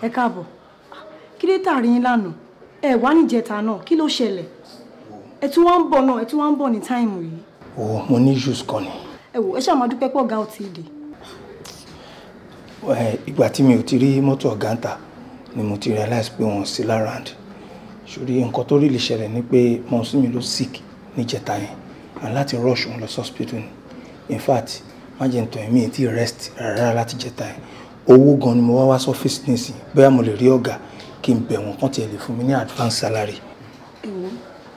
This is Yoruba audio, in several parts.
Ẹ káàbọ̀. Kí ló tàrí yín lánàá? Ẹ wá níjẹta náà, kí ló ṣẹlẹ̀? Ẹ tún wá ń bọ̀ náà, ẹ tún wá ń bọ̀ ní táìmù yìí. Mo ní issues kan ni. Ẹ wò, ẹ ṣáà máa dúpẹ́ pé ọ̀gá ò tí ì dé. Ìgbà tí mi ò ti rí mọ́tò ọ̀gá ń tà ni mo ti realize pé wọ́n sí lárànd. Ṣùrí nǹkan tó rí lè ṣẹlẹ̀ ni pé mọ̀ọ́sùnmí ló sick níjẹta yẹn and láti rush wọn lọ sí hospital ni. In fact, má jẹ́ ntọ́ ẹ̀mí tí rest rárá láti jẹta yẹn. Owó gan ni mo wá sí ọ́fíìsì nísìnyí bóyá mo lè rí ọ̀gá kí n bẹ̀ wọ́n kàn tiẹ̀ lè fún mi ní advance salary. Ẹ wò,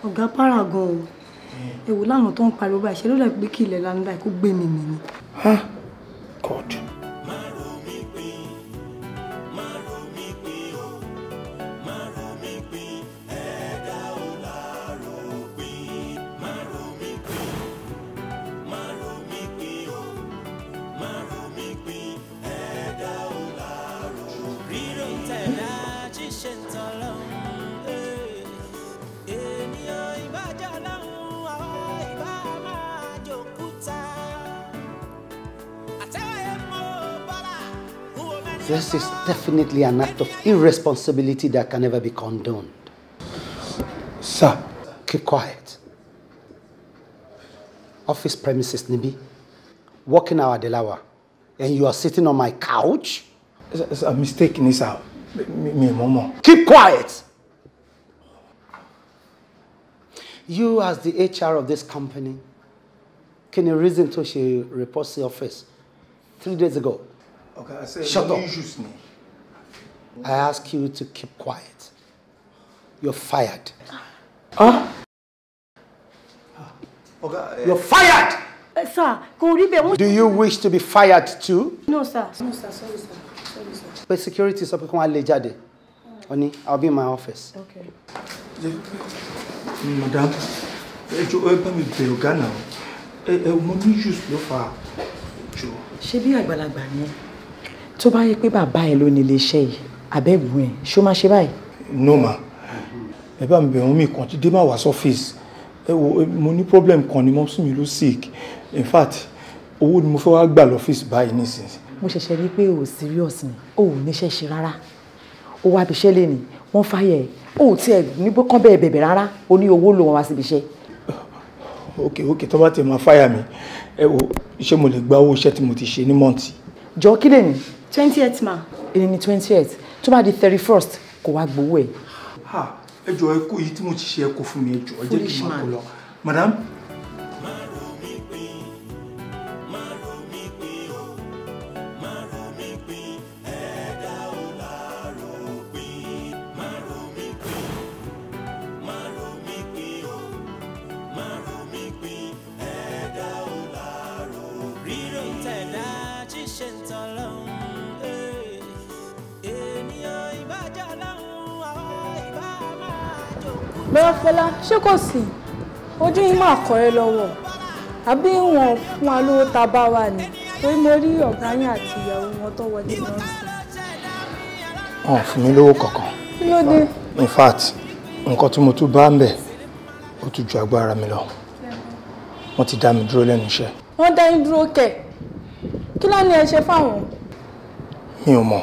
ọ̀gá para gan o. Ẹ wò lánàá tó ń pariwo báyìí ṣe ló dàbí pé kí ilẹ̀ lánàá báyìí kó gbé mi mì ni. God. This is definitely an act of irresponsibility that can never be condoned. Sir. Keep quiet. Office premises, Nibi. Working hour, Delawa. And you are sitting on my couch? It's a mistake, Nisa. Me, Momo. Keep quiet! You, as the HR of this company, can you reason to she reports the office 3 days ago? Okay, I said, shut up. I ask you to keep quiet. You're fired. Okay, you're fired! Sir, do you wish to be fired too? No, sir. No, sir. Sorry, sir. Sorry, sir. But security is up. Honey, I'll be in my office. Okay. Madam, ṣé bí àgbàlagbà ni tó bá yẹ pé bàbá ẹ ló ní iléeṣẹ́ yìí àbẹ́gbùn ẹ̀ ṣó máa ṣe báyìí. No ma, ẹ bá mi bẹ̀ wọ́n mi kàn tí dé máa wá sọ́fíìsì mo ní problem kan ni mọ́sùn mi ló sick in fact owó ni mo fẹ́ wá gbà lọ́fíìsì báyìí nísinsìnyí. mo ṣẹ̀ṣẹ̀ rí i pé o serious ni o ò níṣẹ́ ṣe rárá o wá ibiṣẹ́ lé ní wọ́n fàyẹ̀ o ò tiẹ̀ níbo kán bẹ́ẹ̀ bẹ̀bẹ̀ rárá o ní owó ló wọn wá síbi iṣẹ́. ok tó bá tiẹ̀ máa fáyà mi ẹ wo iṣẹ́ mo lè gba owó iṣẹ́ tí mo ti ṣe ní mọ́ǹtì. jọ kí lè ní. 20th ma. èyí ni 20th tó bá di 31st kò wá gbowó ẹ̀. ẹ jọ̀ọ́ ẹ kó èyí tí mo ti ṣe ẹ kó fún mi ẹ jọ̀ọ́ ẹ jẹ́ kí n máa kó lọ madam. Bọ́láfọlá ṣé kò sí ojú yín máa kọ́ ẹ lọ́wọ́ àbí wọn fún wa lówó tá a bá wà ní torí mo rí ọ̀gá yín àti ìyàwó wọn tó wọlé náà sí. wọn ò fún mi lówó kankan. kí ló dé. in fact nǹkan tí mo tún bá ń bẹ̀ ó tún ju agbára mi lọ wọ́n ti dá mi dúró lẹ́nu iṣẹ́. wọ́n dá yín dúró kẹ̀ kí ló ní ẹ ṣe fáwọn. mi ò mọ̀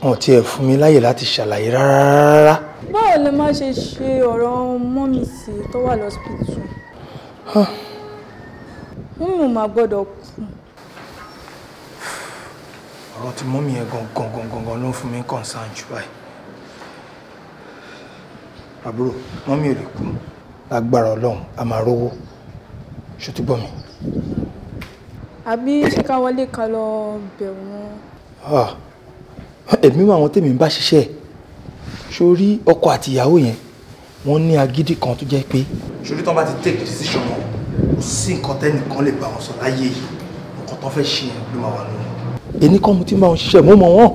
wọn ò tiẹ̀ fún mi láyè láti ṣàlàyé rárá. báwo lè má ṣe ṣe ọ̀rọ̀ mọ́mì sí tó wà lọ́sibítù. mọ́mì ò máa gbọ́dọ̀ kú. ọ̀rọ̀ tí mọ́mì yẹn gangan ló ń fún mi concern jù báyìí. àbúrò mọ́mì ò lè kú lágbára ọlọ́run a máa rówó ṣòtúbọ̀ mi. àbí ṣé ká wọlé ká lọ bẹ̀ wọ́n. èmi mọ àwọn tèmi ń bá ṣiṣẹ́ sórí ọkọ àti ìyàwó yẹn wọ́n ní agídí kan tó jẹ́ pé sórí tán bá ti take decision wọn kò sí nǹkan tẹ́nìkan lè bá wọn sọ láyé yìí nǹkan tó fẹ́ ṣe ló máa wà lónìí. èmi kan mo ti máa ń ṣiṣẹ́ mo mọ̀ wọ́n.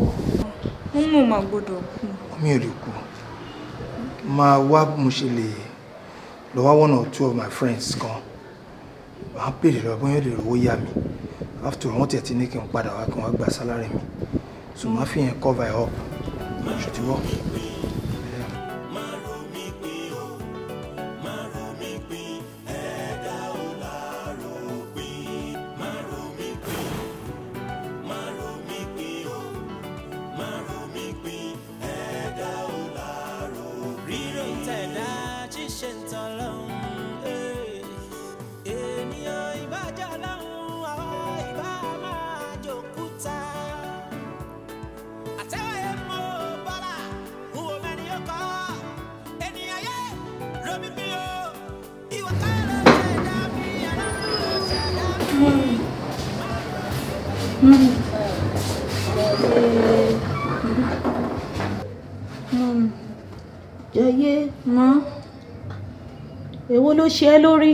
wọ́n mọ̀ máa gbọ́dọ̀ kú. mi ò lè kú máa wá mo ṣe lè lọ wá 1 or 2 of my friends kan wàá pèrè lọ bóyá lè rówó yá mi after all wọ́n tiẹ̀ ti ní kí n padà wá kí wọ́n gba sálárì mi so máa fi yẹn cover ẹ̀ up ṣòtìbọ́. Jẹ́yé. Ma. Èwo ló ṣe ẹ́ lórí?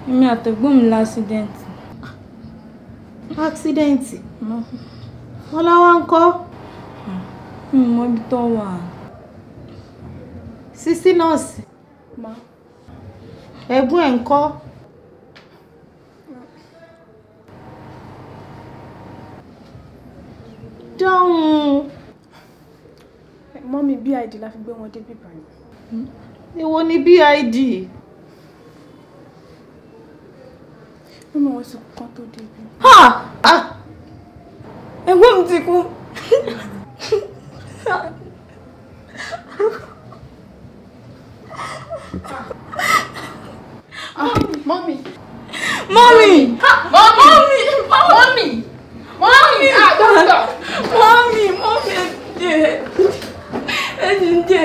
Èmi àtẹ̀gbọ́n mi l'accident. Accident? Wọ́n láwọn ń kọ́? Mi ò mọ ibi tó wà. Sísí nọ́ọ̀sì. Ma. Ẹ̀gbọ́n ẹ̀ ń kọ́? Dáhùn. Mọ́mí BID la fi gbé wọn dé bíbá yìí. Èwo ni BID? Mọ́mí wọn sì kú kán tó dé bí. Ẹ̀gbọ́n mi ti kú. Mọ́mí. Mọ́mí! Mọ́mí! Mọ́mí! Mọ́mí! Dọ́kítọ̀! Mọ́mí! Mọ́mí ẹ dìde.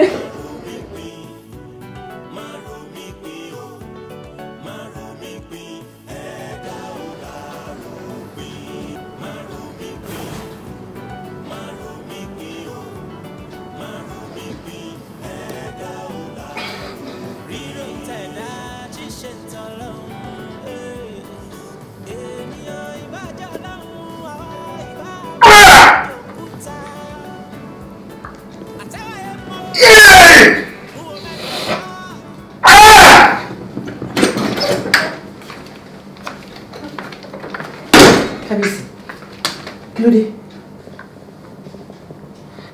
Kábíyèsí, kí ló dé?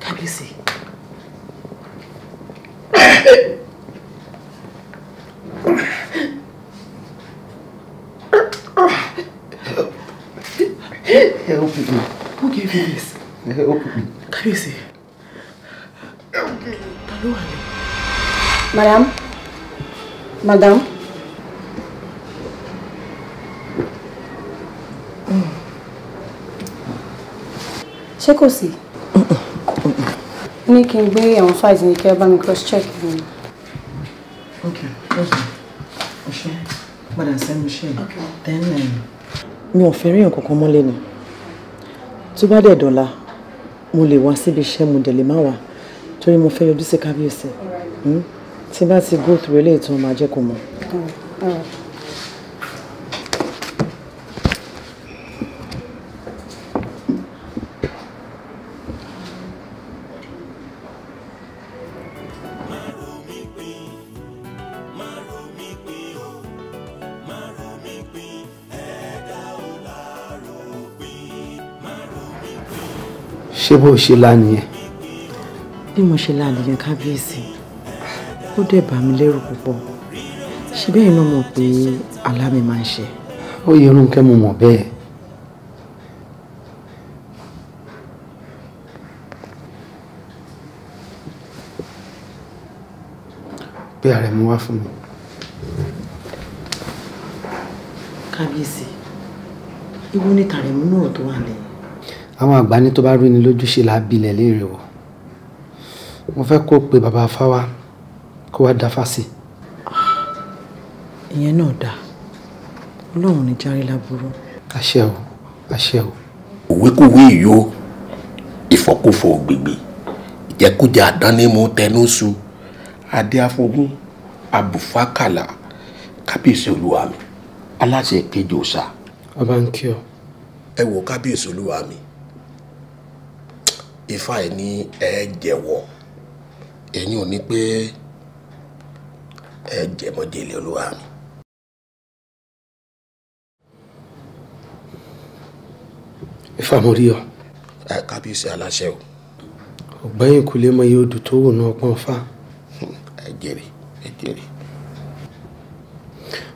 Kábíyèsí. Help me. Who gave you this? Help me. Kábíyèsí. Help me. Ta ló wà ní? Madam. Ṣé kò sí? Ní kí n gbé àwọn files ní kí ẹ bá mi cross check them. Okay, okay. Madam send me share. Okay. Then mi ò fẹ́ rí nǹkan kan mọ́lẹ̀ ni. Tó bá dẹ̀ dọ̀la, mo lè wá síbi iṣẹ́ mo dẹ̀ lè má wá torí mo fẹ́ yọjú sí kábíyèsí. Tí bá ti go through eléyìí tí wọ́n máa jẹ́ kó mọ̀. Ṣé bó ṣe lá nìyẹn? Bí mo ṣe lá nìyẹn kábíyèsí, ó dẹ̀ bà mí lẹ́rù púpọ̀. Ṣé bẹ́ẹ̀ náà mọ̀ pé àlá mi máa ń ṣe? Ó yẹ Rónkẹ́ mo mọ̀ bẹ́ẹ̀. Pé ààrẹ mú wá fún mi. Kábíyèsí, ìwọ ni tàrẹ̀mú náà tó wà lẹ́yìn. Àwọn àgbà ní tó bá rí ni lójú ṣe là á bilẹ̀ léèrè o. Mo fẹ́ kó pe bàbá Fáwá kó wá dáfá sí. Ìyẹn náà dáa. Ọlọ́run ní járe láburú. Àṣẹ o, àṣẹ o. Òwékòwé ìyó ìfọkúfọ gbègbè ìjẹkújẹ àdánímú tẹnúsù adé afogún abùfákàlà kábíyèsí olúwa mi aláṣẹ kejì òòṣà. Ọba ń kí ọ. Ẹ wo kábíyèsí olúwa mi ifá ẹ ní ẹ jẹ́wọ́ ẹ̀yin ò ní pé ẹ jẹmọjẹlẹ olúwa mi. Ifá mo rí ọ. Kábíyèsí aláṣẹ o. Ọ̀gbẹ́yìn kò lè mọ iye odò tó wù ní ọpọ́n fá. Ẹ jèrè ẹ jèrè.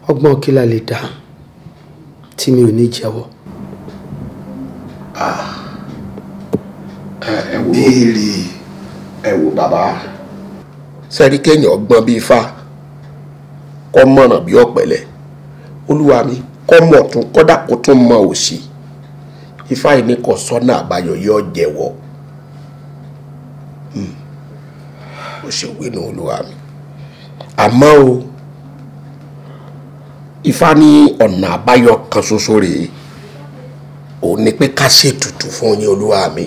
Ọgbọ́n kí la lè dá tí mi ò ní jẹ́wọ́. Ẹ wò bàbá sẹ́rí kéèyàn ọgbọ́n bíi ifá kọ́ mọ̀ràn bí ọ̀pẹ̀lẹ̀ olúwa mi kọ́ mọ̀ tún kọ́dà kó tún mọ òsì ifá yìí ní kò sọ́nà àbáyọ yóò jẹ́wọ́ ó ṣe wí ní olúwa mi àmọ́ o ifá ní ọ̀nà àbáyọ kan ṣoṣo rèé òun ni pé ká ṣètùtù fún yín olúwa mi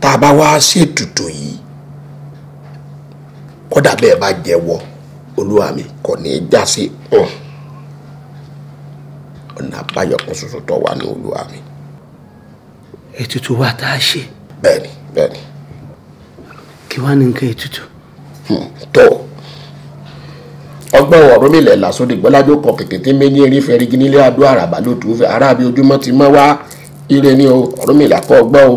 tá a bá wá ṣètùtù yìí kódà bẹ́ẹ̀ bá jẹ́wọ́ olúwa mi kò ní í já sí ọ̀nà àbáyọ kan ṣoṣo tó wà ní olúwa mi. Ètùtù wa tá a ṣe. Bẹ́ẹ̀ni bẹ́ẹ̀ni. Kí wá ní nǹkan ètùtù? Tó ọgbọ́n ọ̀rọ̀ mi lẹ̀ lásòdì gbọ́lájó kọ kèké tí méjì erin fẹ́rigi nílé adó àràbà ló tù ú fẹ́ arábí ojúmọ́ ti mọ́ wá ire ní o ọ̀rọ̀ mi là kọ́ ọgbọ́n o.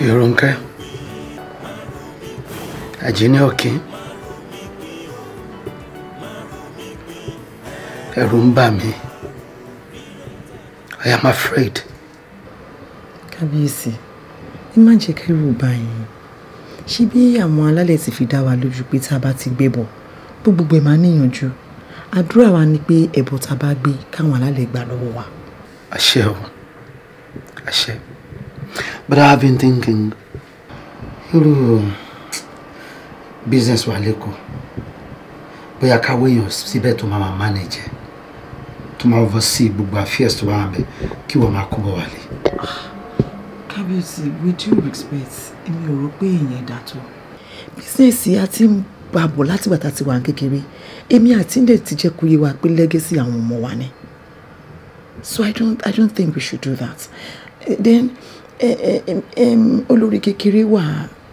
Yorùnkẹ́ Àjíní Ọ̀kín ẹ̀rù ń bà mí. I am afraid. Kábíyèsí, ẹ má jẹ́ kẹ́rù bà yín. Ṣé bí àwọn alálẹ̀ ti fi dá wa lójú pé tá a bá ti gbé bọ̀ gbogbo ẹ̀ máa níyànjú. Àdúrà wa ni pé ẹbọ tá a bá gbé káwọn alálẹ̀ gbà lọ́wọ́ wa. Àṣẹ o. Àṣẹ. But I have been thinking, business wa lẹ́kọ̀ọ́, bóyá káwé èèyàn síbẹ̀ tó máa manage, tó máa oversee gbogbo affairs tó bá wà bẹ̀, kí wọ́n máa kó bọ̀ wálé. Kábíyèsí, with due respect, èmi ò rò pé èèyàn dà tó. Business a ti ń bàbọ̀ láti gbà tá a ti wà kékeré, èmi àti ndẹ̀ ti jẹ́ kó yé wa pé legacy àwọn ọmọ wa ni. So I don't think we should do that. Then olórí kékeré wà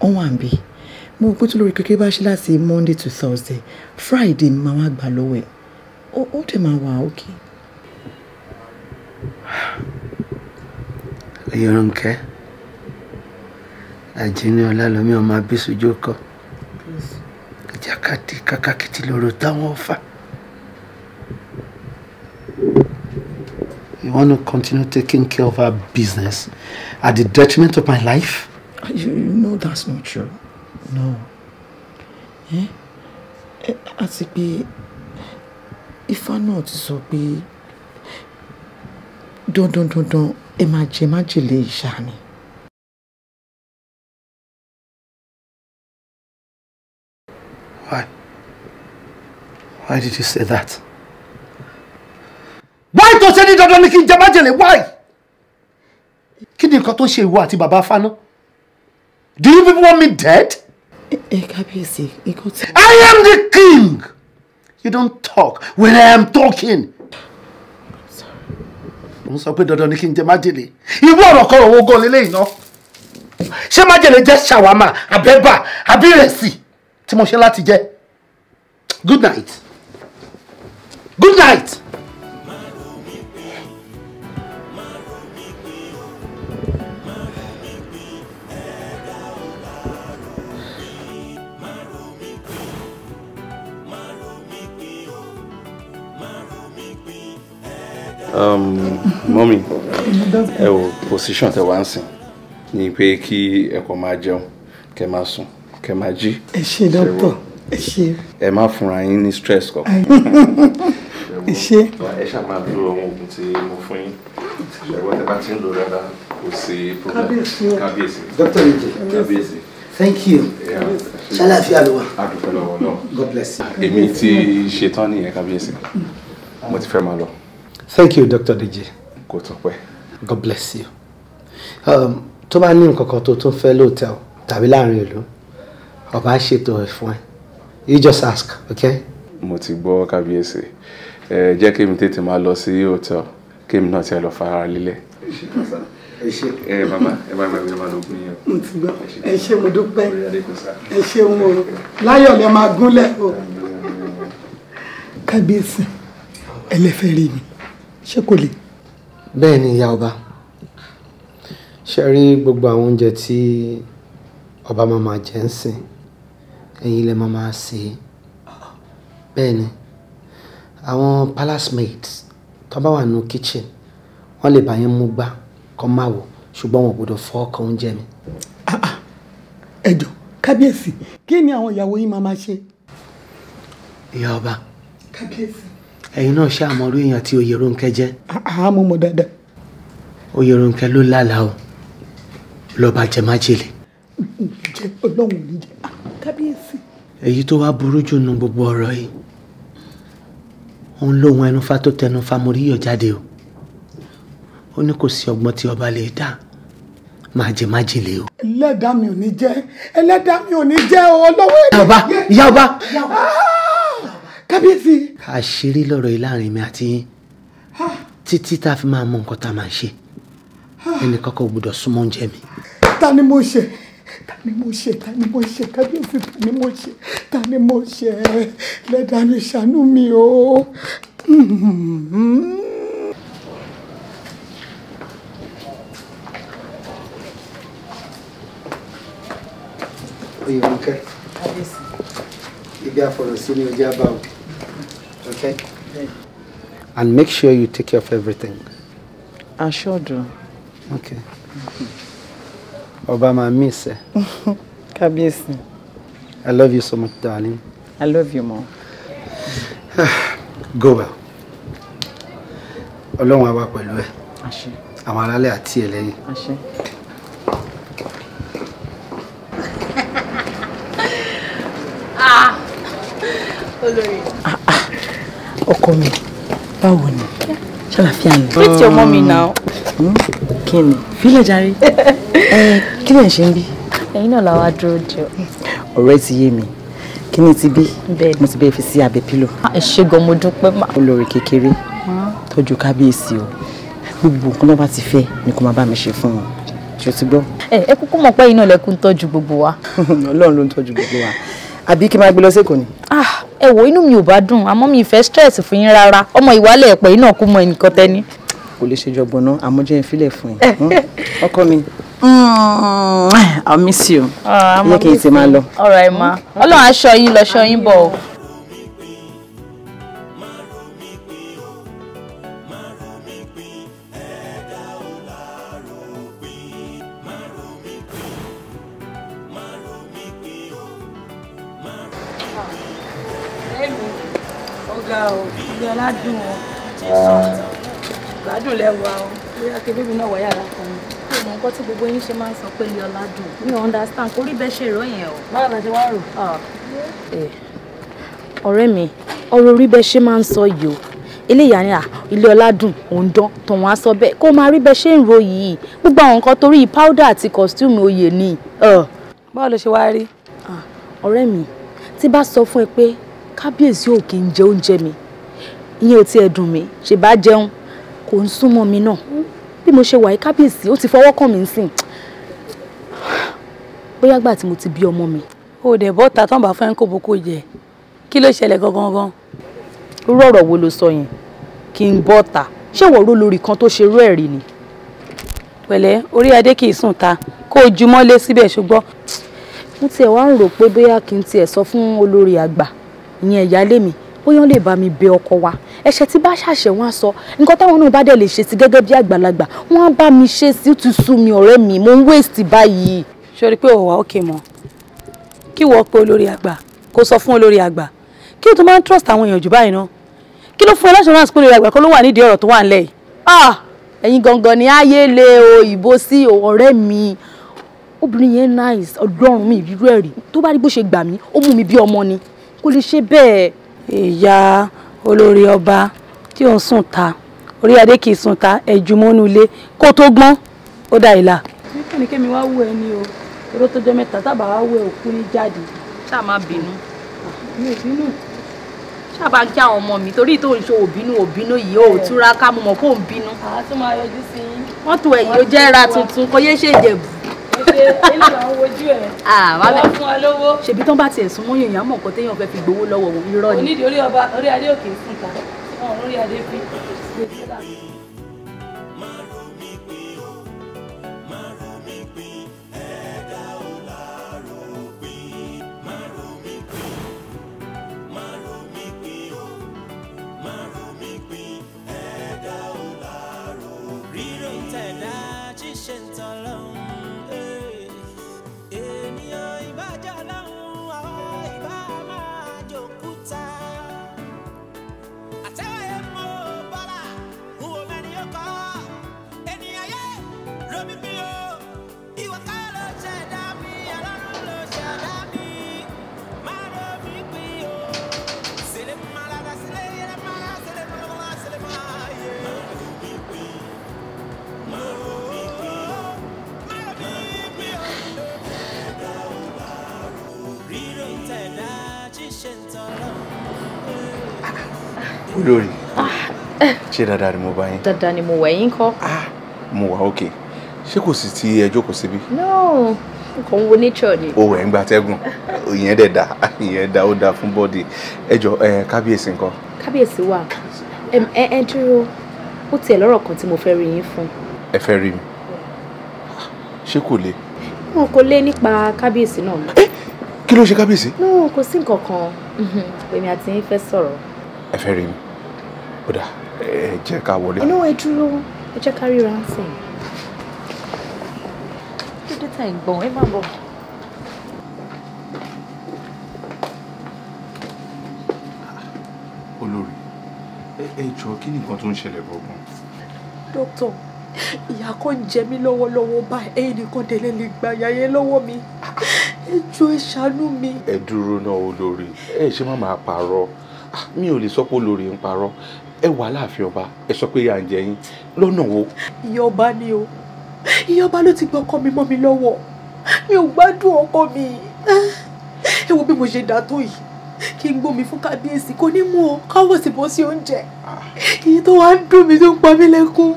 ọ̀wọ́n àbí mo rò pé tí olórí kékeré bá ṣe láti Monday to Thursday, Friday ni màá wá gbà lọ́wọ́ ẹ̀ ó dẹ̀ máa wà okay. Yorùnkẹ́ Àjíní Ọlálọ́mí ọmọ Abísójú kọ́ ìjàkadì kàkàkìtì lóró táwọn fà. You want to continue taking care of our business at the detriment of my life? You know that's not true. No. Àti pé Ifá náà ti sọ pé dandan ẹ máa jẹ májèlé ìṣá ni. Why did you say that? Why tó ṣe ní dandan ni kí n jẹ májèlé? Why? Kí ni nǹkan tó ṣe ìwọ àti bàbá Fáná? Do you people want me dead? Kábíyèsí, nǹkan tí. I am the king. You don't talk when I am talking. Mo sọ pé dandan ni kí n jẹ májèlé. Ìwọ ọ̀rọ̀ kan owó gan lélẹ́yìn náà. Ṣé májèlé jẹ́ ṣàwámà, àbẹ́bà, àbí ìrẹsì tí mo ṣe láti jẹ? Good night. Good night. Mọ́mí, ẹ wò position tẹ wá ń sìn ní pé kí ẹ kó máa jẹun, kẹ máa sùn, kẹ máa jí. Ẹ ṣé dókítà, ẹ ṣé. Ẹ má fúnra yín ní stress kọ. Ẹ ṣé. Ẹ ṣáà máa lo àwọn oògùn tí mo fún yín. Ṣẹ̀wọ́n tẹ bá ti ń lò dáadáa kò sí problem. Kábíyèsí. Dr. Ije. Kábíyèsí. Thank you. Ṣàlàáfíà ló wà. A dúpẹ́ lọ́wọ́ náà. God bless you. Èmi ti ṣetán nìyẹn kábíyèsí. Mo ti fẹ́ máa lọ. Thank you, Dr. Dije. Kò tó pẹ́. God bless you. Tó bá ní nǹkan kan tó tún fẹ́ lóòtẹ́ẹ̀lì tàbí láàrin ìlú, ọba ṣètò ẹ̀ fún ẹ. You just ask, okay? Mo ti gbọ́ kábíyèsí. Jẹ́ kí mi tètè máa lọ sí hòtẹ́ẹ̀lì kí mi náà ti lọ fara lílẹ̀. Mama, ẹ bá mi máa lọ gún yẹn. Mo ti gbọ́. Ẹ ṣé mo dúpẹ́. Ẹ ṣeun o. Láyọ̀ lẹ máa gúnlẹ̀ o. Kábíyèsí, ẹlẹ́fẹ́ rí mi. Ṣé kò le? Bẹ́ẹ̀ ni ìyá ọba. Ṣé rí gbogbo àwọn oúnjẹ tí ọba máa jẹ ń sìn, ẹ̀yin lẹ máa ṣe. Bẹ́ẹ̀ ni àwọn palace maids tó bá wà nínú kitchen wọ́n lè bá yín mú gbá kó máa wò ṣùgbọ́n wọn gbọ́dọ̀ fọ́ ọkàn oúnjẹ mi. Ẹ jọ̀ọ́ kábíyèsí, kí ni àwọn ìyàwó yín máa ṣe? Ìyá ọba. Kábíyèsí. Ẹ̀yin náà ṣe àmọ́rú èèyàn tí Oyèrónkẹ́ jẹ́. Mo mọ̀ dáadáa. Oyèrónkẹ́ ló lálàá o lọ́ba jẹ májèlé. Jẹ́ Ọlọ́run ní jẹ́. Kábíyèsí. èyí tó wá burú jù nù gbogbo ọ̀rọ̀ yìí òun lóhun ẹnufá tó tẹnufá mo rí yọ̀ jáde o ó ní kò sí ọgbọ́n tí ọba lè dá máa jẹ májèlé o. ẹlẹ́dàá mi ò ní jẹ́ o lọ́wọ́ ìyá ọba kábíyèsí. àṣírí lọ̀rọ̀ yìí láàrin mi àti yín títí tá a fi máa mọ nǹkan tá a máa ṣe ẹnìkan kò gbọdọ̀ súnmọ́ oúnjẹ mi. ta ni mo ṣe kábíyèsí ta ni mo ṣe ẹlẹ́dàá mi ṣàánú mi o. Oyèmọ́kẹ́ ibi àfọ̀rọ̀sí ni ojú àbáwò, okay? And make sure you take care of everything. I sure do. Okay. Ọba máa miss ẹ. Kábíyèsí. I love you so much, darling. I love you more. Go well. Ọlọ́run á wà pẹ̀lú ẹ. Àṣẹ. Àwọn alálẹ̀ àti ẹ lẹ́yìn. Àṣẹ. Olórí. Ọkọ mi, báwo ni? Ṣàlàfíà ni. Treat your mommy now. Kí ni? Fílẹ̀ jàre. Kí lẹ̀ ń ṣe ń bí? Ẹ̀yin náà la wá dúró jọ. Ọ̀rẹ́ ti yé mi. Kí ni ti bí? Bẹ́ẹ̀ Mo ti bẹ́ẹ̀ fi sí abẹ́ pílò. ẹ ṣé gan, mo dúpẹ́ mà. Olórí kékeré. Tọ́jú kábíyèsí o. Gbogbo nǹkan náà bá ti fẹ́ ni kó máa bá mi ṣe fún wọn. Ṣé o ti gbọ́? Ẹ kúkú mọ̀ pé iná lẹkùn tọ́jú gbogbo wa. Ọlọ́run ló ń tọ́jú gbogbo wa. Àbí kí n máa gbé lọ sékòó ni? Ẹ wo inú mi ò bá dùn àmọ́ mi ìfẹ́ stress fún yín rárá. Ọmọ ìwálẹ̀ ẹ̀pẹ̀ iná kú mọ ẹnìkan tẹ́ni. Kò lè ṣe jọgbọ́n náà àmọ́ jẹ́ ìfilẹ̀ fún ẹ. Ọkọ mi. I'll miss you. Yẹ kí n ti máa lọ. Ọ̀rọ̀ ẹ̀ ma. Ọlọ́run aṣọ yín lọ ṣọ yín bọ̀ o. Ilé aládùn o. Gbádùn lẹ́wà o. Bóyá kí bébí náà wọ yàrá kan ni. Ṣé mo nǹkan tí gbogbo yín ṣe máa ń sọ pé ilé ọlá dùn? Mi ò understand kò rí bẹ́ẹ̀ ṣe rò yẹn o. Báwo la ṣe wá rò? Ọ̀rẹ́ mi, ọ̀rọ̀ orí bẹ́ẹ̀ ṣe máa ń sọ yìí o. Eléyà ni ilé ọlá dùn, òun dán, tọ̀wọ́n á sọ bẹ́ẹ̀. Kó máa rí bẹ́ẹ̀ ṣe ń ro yìí. Gbogbo àwọn nǹkan torí powder àti costume oyè ni. Báwo ló ṣe wá rí? Ọ̀rẹ́ mi, tí bá sọ fún ẹ pé kábíyèsí ò kí ń jẹ oúnjẹ mi, ìyẹn ò tiẹ̀ dùn mí, ṣe bá jẹun kò ń súnmọ́ mi náà. Bí mo ṣe wà yìí kábíyèsí ó ti fọwọ́ kàn mí sìn. Bóyá gbà tí mo ti bí ọmọ mi. O dẹ̀ bọ́ta tán bá fẹ́ kó boko jẹ. Kí ló ṣẹlẹ̀ gangan? Irú ọ̀rọ̀ wo ló sọ yẹn? Kí n bọ́ta. Ṣé ìwọ rò lórí kan tó ṣe irú ẹ̀ rí ni? Pẹ̀lẹ́, orí adé kì í sùn ta. Kó o ju mọ́lé síbẹ̀ ṣùgbọ́n. Mo tiẹ̀ wá ń rò pé bóyá kí n tiẹ̀ sọ fún olórí àgbà, ìyẹn ìyálé mi, bóyá wọ́n lè bá mi bẹ ọkọ wa. Ẹ̀ṣẹ̀ tí bá ṣàṣẹ̀ wọ́n á sọ nǹkan táwọn náà bá dẹ̀ lè ṣe sí gẹ́gẹ́ bí àgbàlagbà wọ́n á bá mi ṣe sí. Ó ti sú mi ọ̀rẹ́ mi, mo ń waste báyìí. Ṣorí pé òwà òkè mọ́. Kí wọ́n pe olórí àgbà kó sọ fún olórí àgbà. Kí o tó máa ń trust àwọn èèyàn jù báyìí náà. Kí ló fún ẹ l'assurance pé olórí àgbà kó ló wà nídìí ọ̀rọ̀ tó wà nílẹ̀ yìí? Ẹ̀yin gangan ni ayé le o ìbò sí ọ̀rẹ́ mi. Obìnrin yẹn nice, Ọlọ́run mi ìrírú ẹ̀rí. Tó bá rí bó ṣe gbà mí, ó mú mi bí ọmọ ni. Kò lè ṣe bẹ́ẹ̀. Ìyá olórí ọba tí ò ń sùn ta, orí adé kì í sùn ta, ẹ̀jú mọ́nú ilé kó tó gbọ́n ó dá ìlà. Nípa ni kémi wá wú ẹ ní o, oró tó jẹ́ mẹ́ta tábà wá wú ẹ òkú ní jáde. Ṣá má bínú. Mi ò bínú. Ṣá bá kí àwọn ọmọ mi torí tó ń ṣe òbínú yìí ó túra ká mo mọ̀ kó ń bínú. Àá tún máa yọjú sí yín. Mọ́tò ẹ̀yìn ó jẹ́ ra tuntun kò yé ṣe Ìjẹ̀bú. Ilé àwọn ojú ẹ̀. Wá fún wa lówó. Ṣebí tán bá tiẹ̀ sún mọ́ èèyàn mọ̀ nǹkan téèyàn fẹ́ fi gbowó lọ́wọ́ wọn irọ́ ni. Onídìí orí ọba orí adé òkè sùn ta. Orí adé fi. Woman Olórí. Ṣé dáadáa ni mo bá yín? Dáadáa ni mo wẹ̀ yín kọ́. Mo wà okay. Ṣé kò sí tí ẹ jókòó síbí? No, nǹkan wo nature ni. O ẹ̀ ń gba atẹ́gùn. Ìyẹn dẹ̀ dá. Ìyẹn dá ó dá fún bọ́dì. Ẹ jọ kábíyèsí ńkọ́? Kábíyèsí wà. Ẹ dúró. Ó tiẹ̀ lọ́rọ̀ kan tí mo fẹ́ rí yín fún. Ẹ fẹ́ rí mi? Ṣé kò le? Wọn kò lé nípa kábíyèsí náà. Kí ló ṣe kábíyèsí? No, kò sí nǹkan kan. Èmi àti yín fẹ́ sọ̀rọ̀. Ẹ fẹ́ rí mi? Ó dà, ẹ jẹ́ ká wọlé. Inú ẹ dúró, ẹ jẹ́ ká ríra ń sìn. Kí ló dé ìgbọ̀n ẹ má bọ̀. Olórí, ẹ jọ̀ọ́ kí ni nǹkan tó ń ṣẹlẹ̀ gbọ̀ngàn? Dókítà, ìyà kan ń jẹ mí lọ́wọ́lọ́wọ́ báyìí, ẹ̀yin nìkan délé lè gba ìyà yẹn lọ́wọ́ mi. Ẹ jọ̀ọ́ ẹ ṣàánú mi. Ẹ dúró náà olórí, ẹ ṣe má máa parọ́. Mi ò lè sọ pé olórí ń parọ́. Ẹ wà láàfin ọba, ẹ sọ pé ìyà ń jẹ yín lọ́nà wo? Ìyá ọba ni o. Ìyá ọba ló ti gbé ọkọ mi mọ́ mi lọ́wọ́. Mi ò gbádùn ọkọ mi. Ẹ wo bí mo ṣe dà tó yìí. Kí n gbómi fún kábíyèsí kò ní mú ọ káwọ́ sì bọ́ sí oúnjẹ. Èyí tó wá ń dùn mí tó ń pa mí lẹ́kún.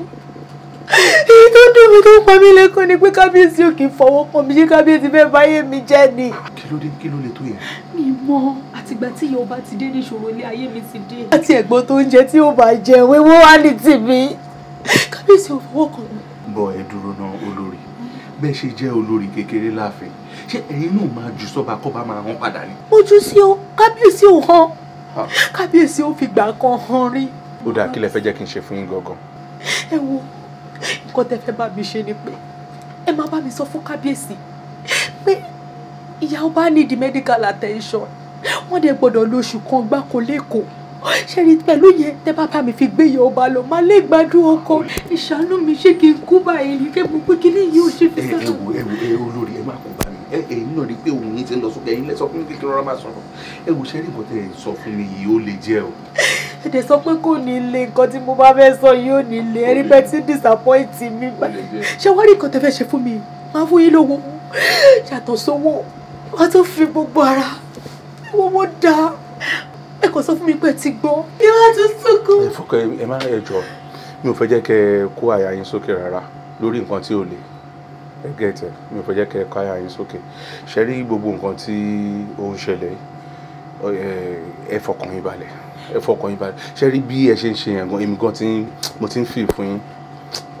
Èyí tó ń dùn mí tó ń pa mí lẹ́kún ni pé kábíyèsí ò kì í fọwọ́ kàn mí, ṣé kábíyèsí fẹ́ báyé mi jẹ́ ni. Kí ló lè tó yẹn? Mi mọ̀, àtìgbà tí ìyá ọba ti dé ní ìṣòro ilé ayé mi ti dé. Àti ẹ̀gbọ́n tó ń jẹ tí ó bá jẹ wéwó wá ní tìmí. Kábíyèsí ò fọwọ́ kàn mí. Bọ̀ ẹ dúró náà olórí, bẹ́ẹ̀ ṣe jẹ́ olórí kékeré láàfin, ṣé ẹ̀yin náà máa jù sọ́ba kọ́ba máa hàn padà ni? Ojú sí o, kábíyèsí ò hàn. Kábíyèsí ò fìgbà kan hàn rí. Ó dáa, kí lẹ fẹ́ jẹ́ kí n ṣe fún yín gangan? Ẹ wo, nǹkan tẹ́ fẹ́ bá mi ṣe ni pé ẹ máa bá mi sọ fún kábíyèsí pé ìyá ọba need medical attention. Wọ́n dẹ̀ gbọ́dọ̀ lo oṣù kan gbáko lẹ́kọ̀ọ́. Ṣé rí pẹ̀lú yẹn tẹ́ bá bá mi fi gbé ìyá ọba lọ máa lè gbádùn ọkọ. Ìṣàánú mi ṣé kí n kú báyìí ní kébù pé kí ni yìí ò ṣe fi sọ́dọ̀. Ẹ olórí ẹ má kó bá mi. Ẹ̀yin náà rí pé òun yín ti ń lọ sókè, ẹ̀yin lẹ sọ fún mi kékeré ọ̀rọ̀ máa sọ̀rọ̀. Ẹ wò ṣe rí nǹkan tẹ́ ẹ sọ fún mi yìí ó lè jẹ́ o. Ẹ dẹ̀ sọ pé kò ní le, nǹkan tí mo bá fẹ́ sọ yìí ò ní le, ẹ rí bẹ́ẹ̀ tí disappoint mi. Ṣé wá rí nǹkan tẹ́ fẹ́ ṣe fún mi? Máa fún yín lówó yàtọ̀ sówó, wọ́n tún fi gbogbo ara wọ́n mọ́ dáa. Ẹ kò sọ fún mi pé ti gbọ́. Bí wọ́n tún sunkún. Ẹ fọkàn ẹ má ẹ jọ, mi ò fẹ́ jẹ́ kẹ́ ẹ kó àyà yín sókè rárá lórí nǹkan tí ò le. Ẹ gẹ̀tẹ̀, mi ò fẹ́ jẹ́ kẹ́ ẹ kó àyà yín sókè. Ṣé rí gbogbo nǹkan tí ó ń ṣẹlẹ̀ ẹ fọkàn yín balẹ̀. Ẹ fọkàn yín balẹ̀. Ṣé rí bí ẹ ṣe ń ṣe yẹn gan, èmi gan mo ti ń feel fún yín.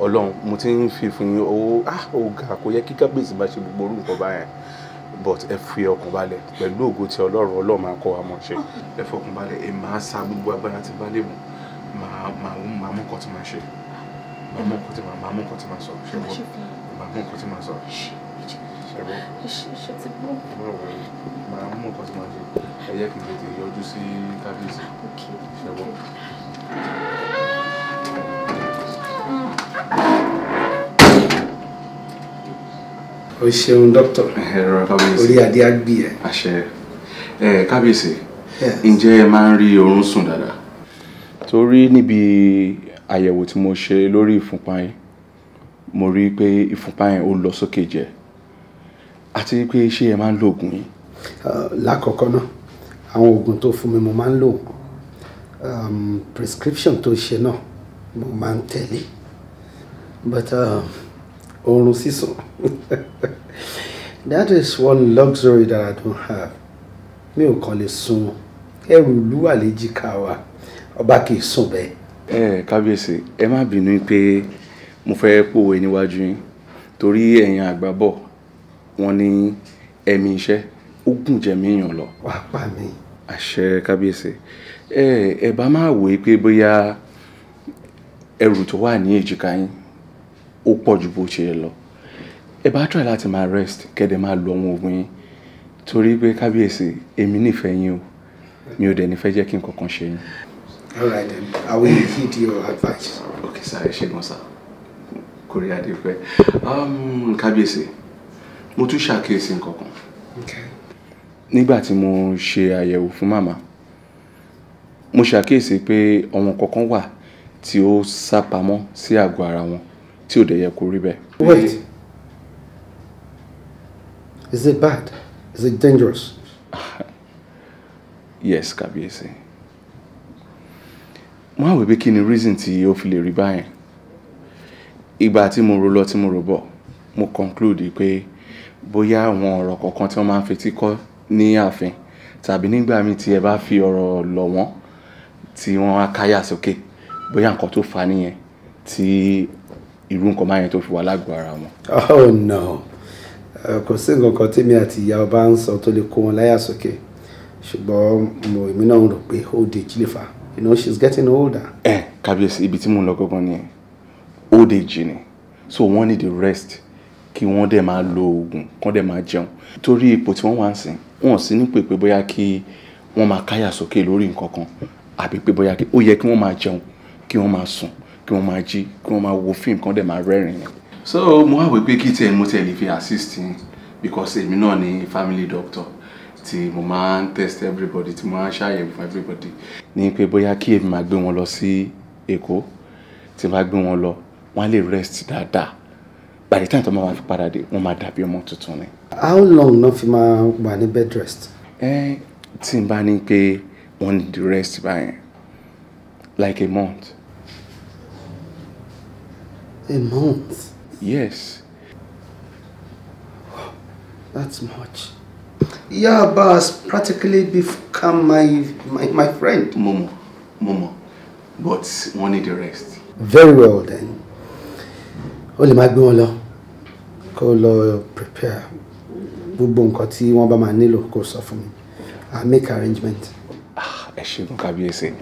Ọlọ́run, mo ti ń feel fún yín. Ó ga, kò yẹ kí kábíyèsí bá ṣe gbogbo orú nǹkan báyẹn. But ẹ fi ọkàn balẹ̀ pẹ̀lú ògo tí Ọlọ́run máa kọ́ wa mọ̀ ṣe. Ẹ fọkàn balẹ̀, ẹ máa sa gbogbo agbára tí bá lè mú. Máa mú nǹkan tí máa ṣe. Máa mú nǹkan tí máa sọ. Ṣé wọ́n? Máa mú nǹkan tí máa sọ. Ṣé wọ́n? Ṣé ti gbọ́? Máa mú nǹkan tí máa ṣe. Ẹ yẹ kí n tètè yọjú sí kábíyèsí. Ṣé wọ́n? O ṣeun dókítà. Orí adé á gbì ẹ. Àṣẹ. Kábíyèsí, ǹjẹ́ ẹ máa ń rí oorun sùn dáadáa? Torí níbi àyẹ̀wò tí mo ṣe lórí ìfúnpá yín, mo rí pé ìfúnpá yín ó lọ sókè jẹ. Àti pé ṣé ẹ máa ń lo oògùn yín? Lákọ̀ọ́kọ́ náà, àwọn oògùn tó fún mi mo máa ń lò. Prescription tó ṣe náà mo máa ń tẹ̀lé. But oorun sísùn that is one luxury that I don't have. Mi ò kàn lè sùn, ẹrù ìlú wà léjìká wa, ọba kì í sùn bẹ́ẹ̀. Kábíyèsí, ẹ má bínú pé mo fẹ́ pòwe níwájú yín torí ẹ̀yin àgbà bọ̀ wọ́n ní ẹ̀mí iṣẹ́ ó gùn jẹ̀mí èèyàn lọ. Wàá pa mí. Àṣẹ kábíyèsí. Ẹ bá máa wòó pé bóyá ẹrù tó wà ní èjìká yín ó pọ̀ ju bó ṣe yẹ lọ. Ẹ bá try láti máa rest kẹ́dẹ̀ máa lo àwọn oògùn yín torí pé kábíyèsí èmi nífẹ̀ẹ́ yín o, mi ò dẹ̀ nífẹ̀ẹ́ jẹ́ kí nǹkan kan ṣe yín. All right then, I will heed your advice. Okay sir, ẹ ṣé gan sir. Kórí adé pẹ́. Kábíyèsí, mo tún ṣàkíyèsí nǹkan kan. Okay. Nígbà tí mo ṣe àyẹ̀wò fún màmá, mo ṣàkíyèsí pé àwọn kankan wà tí ó sápamọ́ sí àgọ́ ara wọn tí ò dẹ̀ yẹ kó rí bẹ́ẹ̀. Wait. Is it bad? Is it dangerous? Yes, kábíyèsí. Mo wá wí pé kí ni reason tí ó fi lè rí báyẹn. Ìgbà tí mo rò lọ tí mo rò bọ̀, mo conclude pé bóyá àwọn ọ̀rọ̀ kọ̀ọ̀kan tí wọ́n máa ń fetí kọ́ ní ààfin tàbí nígbà míì tí ẹ bá fi ọ̀rọ̀ lọ̀ wọ́n tí wọ́n á káyà sókè, bóyá nǹkan tó fà nìyẹn tí irú nǹkan báyẹn tó fi wà lágbo ara wọn. Oh no, kò sí nǹkan kan tèmi àti ìyá ọba ń sọ tó lè kó wọn láyà sókè, ṣùgbọ́n èmi náà ń rò pé old age lè fà. You know, she's getting older. Kábíyèsí, ibi tí mo ń lọ gangan nìyẹn. Old age ni, so wọ́n need the rest kí wọ́n dẹ̀ máa lo oògùn kán dẹ̀ máa jẹun torí ipò tí wọ́n wá ń sìn wọ́n sì ní pé bóyá kí wọ́n máa káyà sókè lórí nǹkan kan àbí pé bóyá ó yẹ kí wọ́n máa jẹun kí wọ́n máa sùn kí wọ́n máa jí kí wọ́n máa wo fíìmù kán dẹ̀ máa rẹ́rìn-ín. So mo wá wí pé kí tiẹ̀ mo tiẹ̀ lè fi assist yín because èmi náà ni family doctor tí mo máa ń test everybody tí mo máa ń ṣàyẹ̀wò fún everybody ní pé bóyá kí èmi máa gbé wọn lọ sí Èkó tí máa gbé wọn lọ wọ́n á lè rest dáadáa by the time tó máa fi padà dé wọ́n máa dàbí ọmọ tuntun ni. How long náà fi máa wà ní bed rest? Tí n bá ní pé wọ́n need the rest báyẹn like a month. A month? Yes. Wow, that's much. Yeah, but has practically become my friend. Momo, but wọ́n need the rest. Very well then. Ó lè máa gbé wọn lọ kó lọ prepare gbogbo nǹkan tí wọ́n bá máa nílò kó sọ fún mi. I'll make arrangement. Ẹ ṣeun kábíyèsí.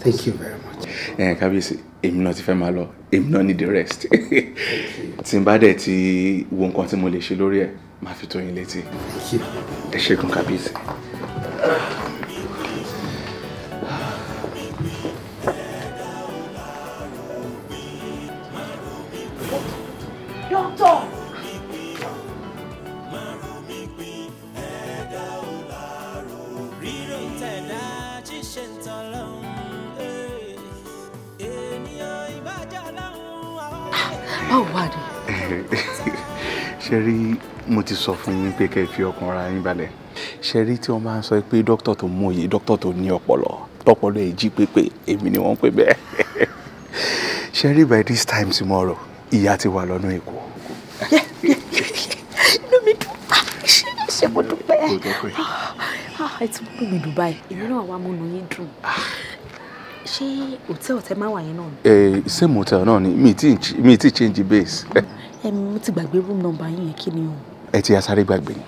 Thank you very much. Kábíyèsí, èmi náà ti fẹ́ máa lọ, èmi náà need the rest. Tí n bá dẹ̀ ti wo nǹkan tí mo lè ṣe lórí ẹ̀, máa fi tó yín létí. Thank you. Ẹ ṣeun kábíyèsí. Doctor! Báwo wà ní? Ṣé rí mo ti sọ fún yín pé kẹ́ fi ọkàn ara yín balẹ̀. Ṣé rí tí wọ́n bá ń sọ pé dókítà tó mọ̀ye dókítà tó ní ọpọlọ tọpọlọ ẹ̀ jí pépé èmi ni wọ́n pè bẹ́ẹ̀. Ṣé rí by this time tomorrow ìyá ti wà lọ́nà Èkó. Inú mi dùn. Ṣé mo dúpẹ́? Ẹ ti mú mi Dubai. Èmi náà wá múnú yín dùn. Ṣé hòtẹ́ẹ̀lì tẹ máa wà yẹn náà ni? Same hotel náà ni mi ti change base. Mo ti gbàgbé room number yín yẹn kí ni o? Ẹ ti asáré gbàgbé ni.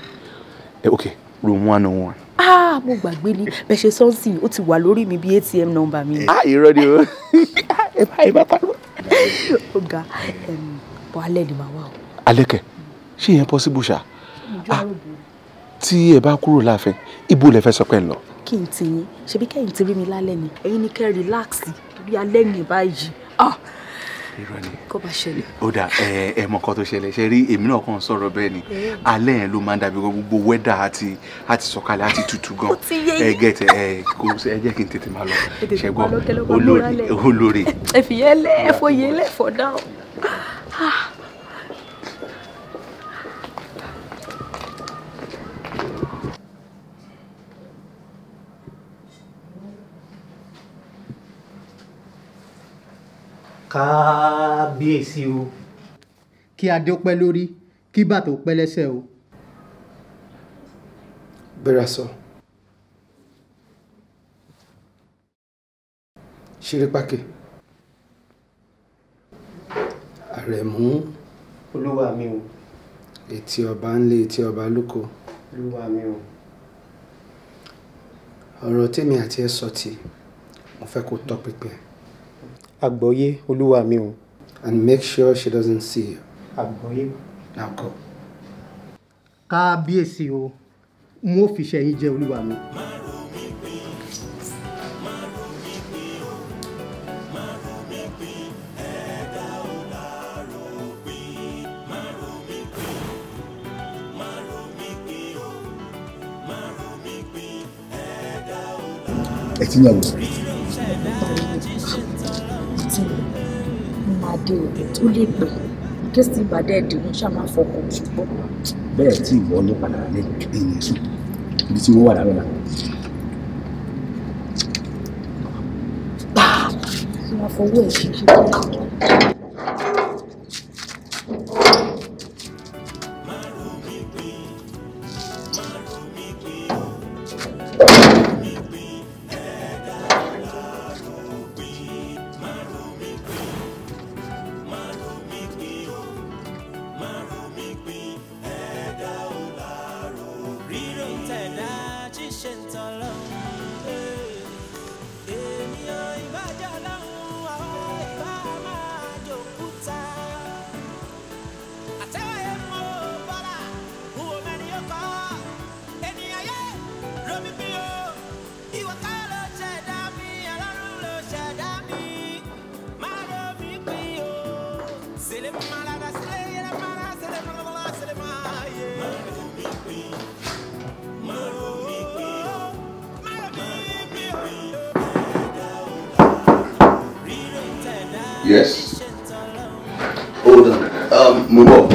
Okay, room 101. Mo gbàgbé ni bẹ́ẹ̀ ṣe sọ́ọ̀sì ó ti wà lórí mi bí ATM number mi. Irọ́ ni o. Ẹ bá parọ́. Ó ga bọ́ alẹ́ ni màá wà o. Alẹ́ kẹ̀, ṣé yẹn possible ṣá? Tí ẹ bá kúrò láàfin, ibo lẹ fẹ́ sọ pé ń lọ? Kí n ti yín, ṣebí kẹ́yìn ti rí mi lálẹ́ ni, ẹ̀yin ni kẹ́ relax bí alẹ́ ní báyìí. Irọ́ ni. Kó bá ṣẹlẹ̀. Ó dà ẹ mọ nǹkan tó ṣẹlẹ̀ ṣe rí èmi náà kàn sọ̀rọ̀ bẹ́ẹ̀ ni alẹ́ yẹn ló máa ń dàbí gbogbo wẹ́dà àti sọ̀kalẹ̀ àti tutù gan. Gẹ̀tẹ̀ kò ẹ jẹ́ kí n tètè máa lọ. Ṣẹ́gbọ́n olórí. Ẹ fi yẹn lẹ́ ẹ fọ yẹn lẹ́ for now. Kábíyèsí o, kí adé ó pẹ́ lórí kí bàtà ó pẹ́ lẹ́sẹ̀ o. Bẹ́rẹ̀ sọ. Ṣírípákè. Àrẹ̀mú. Olúwa mi o. Etí ọba ńlé etí ọba lóko. Olúwa mi o. Ọ̀rọ̀ tèmi àti ẹ sọ tí mo fẹ́ kó tọpinpin. Àgbọ́yé olúwa mi o. And make sure she doesn't see you. Àgbọ́yé. Now go. Kábíyèsí o, n ó fi ṣẹ̀yìn jẹ olúwa mi. Ẹ ti yàn wò. Adé òde tó lè pè kí ìbàdàn ẹ̀dínwó ṣáà máa fọkàn ṣùgbọ́n. Bẹ́ẹ̀ tí ìwọ ní padà ní èyí sùn ibi tí wọ́n wà lára. Kí máa fọwọ́ ẹ̀ ṣe tó. Yes. Hold on. Move up.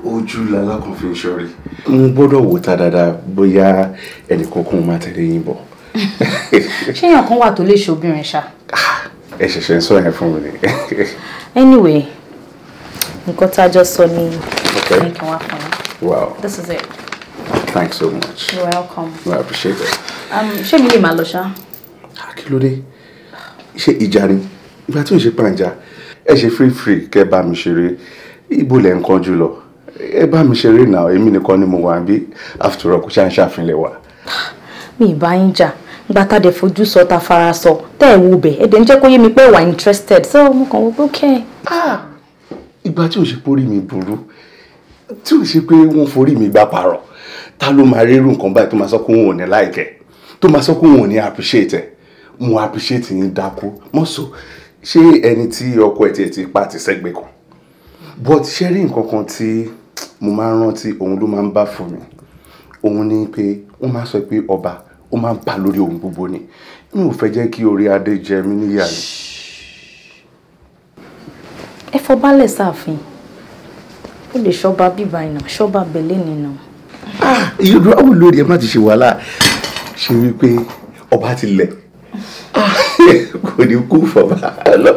Ojú lalákan fi ń ṣọ́rí. Mo gbọ́dọ̀ wò ta dáadáa bóyá ẹnìkankan máa tẹ̀lé yín bọ̀. Ṣé èèyàn kan wà tó lè ṣe obìnrin ṣá? Ẹ ṣẹ̀ṣẹ̀ ń sọ yẹn fún mi ni. Anyway, nǹkan tá a jọ sọ ni ní kí wọ́n fún mi. Wow. This is it. Thanks so much. You're welcome. I appreciate it. Ṣé mi lè máa lọ ṣá? Kí ló dé? Ṣé ìjà ni? Ìgbà tí ò ń ṣe pàǹjà, ẹ ṣe free kẹ́ bá mi ṣeré. Ibo lẹ̀ ń kánjú lọ. Ẹ bá mi ṣeré náà, èmi nìkan ni mo wà bí after all kò ṣáà ń ṣàfihàn wa. Mi ìbá yín jà, ìgbà tá a dẹ̀ fojú sọ ta fara sọ, tẹ́ ẹ̀ wo bẹ̀, ẹ̀ dẹ̀ ń jẹ́ kó yé mi pé wà interested, so mo kàn wò pé okay. Ìgbà tí ò ṣe pé orí mi burú, tí ò ṣe pé wọ́n forí mi gbá parọ́, ta ló máa rírun nǹkan báyìí tó máa sọ pé òun ò ní láìkẹ́, tó máa sọ pé òun ò ní appreciate ẹ̀. Mo appreciate yín dákú, mọ́sọ̀ ṣé ẹni tí ọkọ ẹ̀ ti pa ti sẹ́gbẹ̀ẹ́ kan. But ṣé rí nǹkan kan tí mo máa ń rántí òun ló máa ń bá fún mi, òun ni pé wọ́n máa sọ pé ọba ó máa ń bà lórí ohun gbogbo ni. Mi ò fẹ́ jẹ́ kí orí adé jẹ mí níyà ni. Ẹ fọbalẹ̀ sáàfin, ó lè ṣọba bíbá iná, ṣọba bẹ̀lẹ́ nínú. Ìyọ̀dọ̀ àwọn olórí ẹ má ti ṣe wàhálà, ṣe wípé ọba ti lẹ̀, kò ní kú fọba lọ.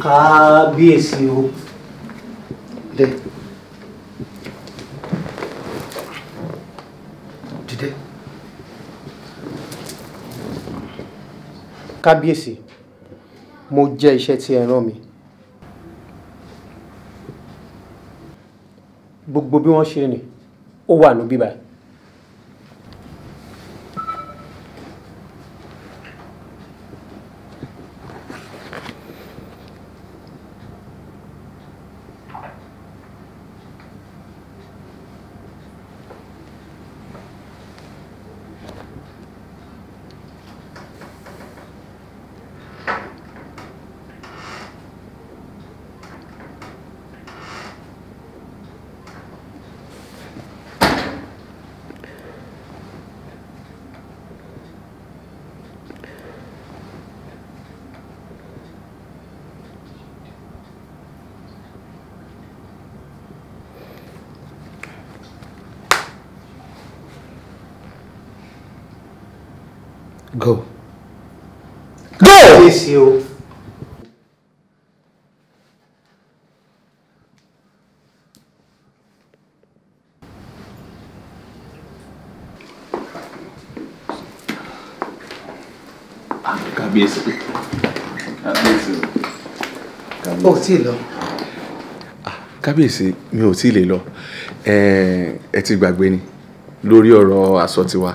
Kábíyèsí o. Dìde. Kábíyèsí, mo jẹ́ iṣẹ́ tí ẹ rán mi. Gbogbo bí wọ́n ṣe ní, ó wà ní bíbá. Go. Go! Kábíyèsí o. Kábíyèsí. Kábíyèsí. Ó tí lọ. kábíyèsí mi ò tí ì lè lọ ẹ ti gbàgbé ni lórí ọ̀rọ̀ aṣọ tiwa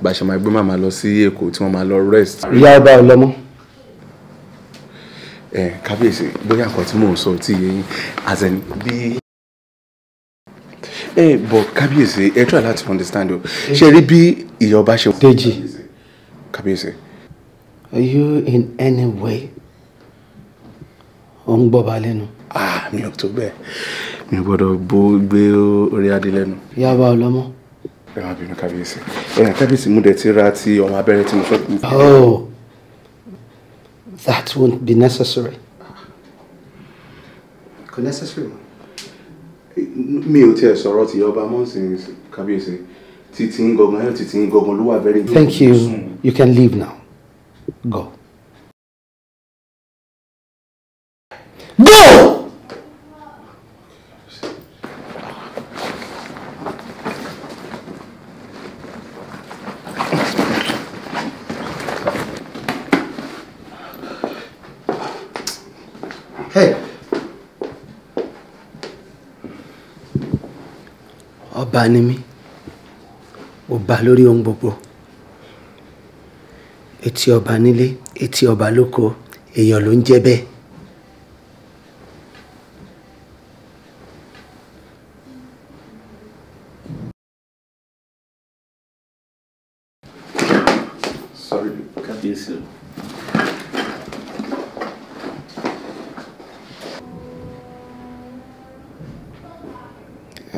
bá ṣe máa gbé màmá lọ sí Èkó tí wọ́n máa lọ rest. ìyá ọba ọlọ́mọ. kábíyèsí bóyá nǹkan tí mò ń sọ tí yẹn as in bí. But kábíyèsí ẹ try láti understand o ṣe rí bí ìyá ọba ṣe. Deji. kábíyèsí. Are you in any way ò ń gbọ́ ba lẹ́nu? Mi ò tó bẹ́ẹ̀ mi ò gbọ́dọ̀ gbé orí adé lẹ́nu. ìyá ọba ọlọ́mọ. ẹ má bínú kábíyèsí kábíyèsí mú dẹ̀ ti ra ti ọmọ abẹ́rẹ́ tí mo fẹ́ kú. Oh, that won't be necessary. Kò necessary. Mi ò tiẹ̀ sọ̀rọ̀ ti ọba mọ́sìn kábíyèsí títí ń gangan ló wà very good. Thank you. You can leave now. Go. Go! Hey. Ọba ni mí. Ọba lórí ohun gbogbo. Etí ọba nílé, etí ọba lóko, èèyàn ló ń jẹ́ bẹ́ẹ̀. Sorry, kábíyèsí.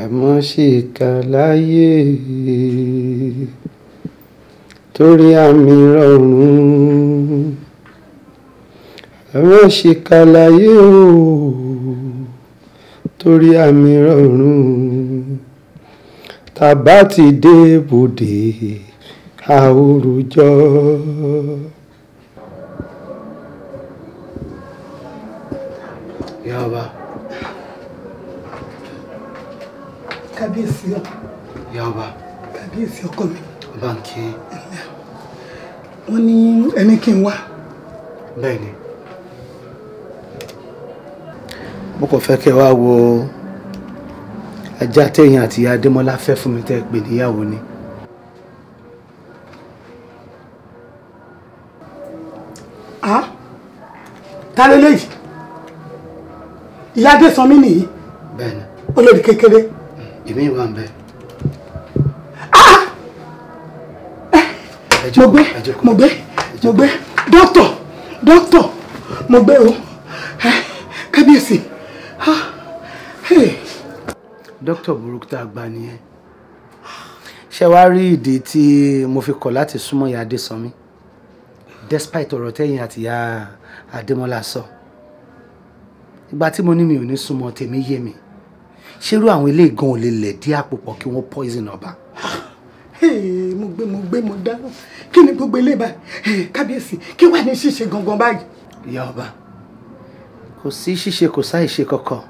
Ẹ mọ́ ṣìkà láyé torí àmì rọrùn. Ẹ mọ́ ṣìkà láyé o torí àmì rọrùn. Tàbá ti dé bòde àwòrújọ. Ìyá ọba. Kábíyèsí ọ. Ìyá ọba. Kábíyèsí ọkọ mi. Ọba ń kí. Wọ́n ní ẹni kí n wá. Bẹ́ẹ̀ni. Mo kàn fẹ́ kẹ́ wá wo ajá téèyàn àti ìyá Adémọ́lá fẹ́ fún mi tẹ́ pè níyàwó ni. Ta lélẹ́yìí? Ìyá Adésànmí nìyí. Bẹ́ẹ̀ni. Olórí kékeré. Èmi wà ń bẹ. Mo gbé dókítà mo gbé o kábíyèsí. Dókítà burúkú tá a gbà nìyẹn. Ṣé wàá rí ìdí tí mo fi kọ̀ láti súnmọ́ ìyá Adésànmí despite ọ̀rọ̀ tẹ́yìn àti ìyá Adémọ́lá sọ. Ìgbà tí mo ní mi ò ní súnmọ́ tèmi yé mi. Ṣérú àwọn ilé ìgan ò lè lẹ̀ dí àpò pọ̀ kí wọ́n poison ọba. Mo gbé mo dáná kí ni gbogbo ilé báyìí kábíyèsí kí wà ní ṣíṣe gangan báyìí. Ìyá ọba kò sí ṣíṣe kò sáì ṣe kankan.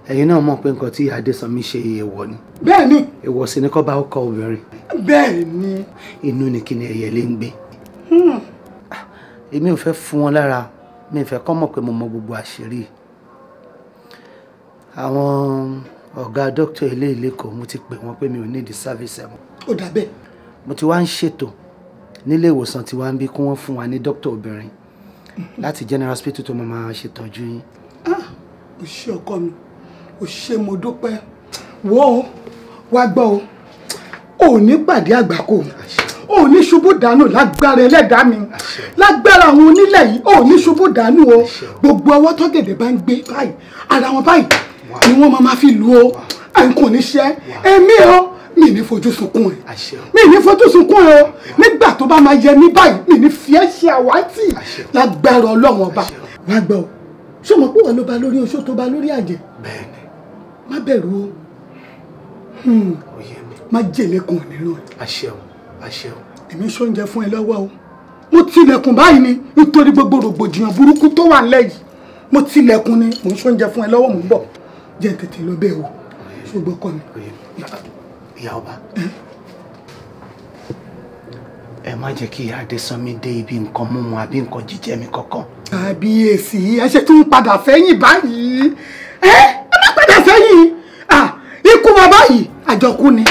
Ẹ̀yin náà mọ̀ pé nǹkan tí ìyá Adésànmí ṣe èèwọ̀ ni. Bẹ́ẹ̀ni. Èèwọ̀ sì ni kó bá ọkọ obìnrin. Bẹ́ẹ̀ni. Inú ni kí ni ẹyẹlé ń gbé. Èmi ò fẹ́ fún wọn lára mi ò fẹ́ kọ́ mọ̀ pé mo mọ gbogbo àṣírí. Àwọn ọ̀gá dókítà ilé ìlẹ́kọ̀ọ́ mo ti pè wọ́n pé mi ò ní ìdí sáfíìsì ẹ̀wọ̀n. Ó dà bẹ́ẹ̀. Mo ti wá ń ṣètò nílé ìwòsàn tí wá ń bí kí wọ́n fún wa ní dókítà obìnrin láti general hospital tó máa ṣètọ́jú yín. O ṣé ọkọ mi o ṣé mo dúpẹ́ wo wá gbọ́ o ò ní pàdé àgbákò ò ní ṣubú dànù lágbára ẹlẹ́dàá mi lágbára àwọn onílẹ̀ yìí ò ní ṣubú dànù o gbogbo ọwọ́ tọ́gẹ̀dẹ̀ bá ń gbé báyìí ara wọn báyìí ni wọ́n máa fi lù o kò ní ṣe èmi o mi ní fojú sunkún ẹ mi ní fojú sunkún ẹ o nígbà tó bá máa yẹ mí báyìí mi ní fi ẹ́ ṣe àwátì lágbára Ọlọ́run ọba wá gbọ́ o ṣé mo pé wọn ló ba lórí oṣó tó ba lórí àjẹ́ má bẹ̀rù o má jèlékun nínú ẹ. Àṣẹ o àṣẹ o. Èmi ṣoúnjẹ fún ẹ lọ́wọ́ o mo tilẹ̀kùn báyìí ni nítorí gbogbo rògbòdìyàn burúkú tó wà nílẹ̀ yìí mo tilẹ̀kùn ni mo ń ṣoúnjẹ fún ẹ lọ́wọ́ mo ń bọ̀ jẹ́ tètè lọ bẹ́ẹ̀ o ṣùgbọ́n kọ́ mi. Ìyá ọba ẹ má jẹ́ kí ìyá Adésànmí dé ibi nǹkan mímu àbí nǹkan jíjẹ mi kankan. Kábíyèsí ẹ ṣe tún padà fẹ́yìn báyìí ẹ má padà sẹ́yìn ikú bàbá yìí àjọkú ni.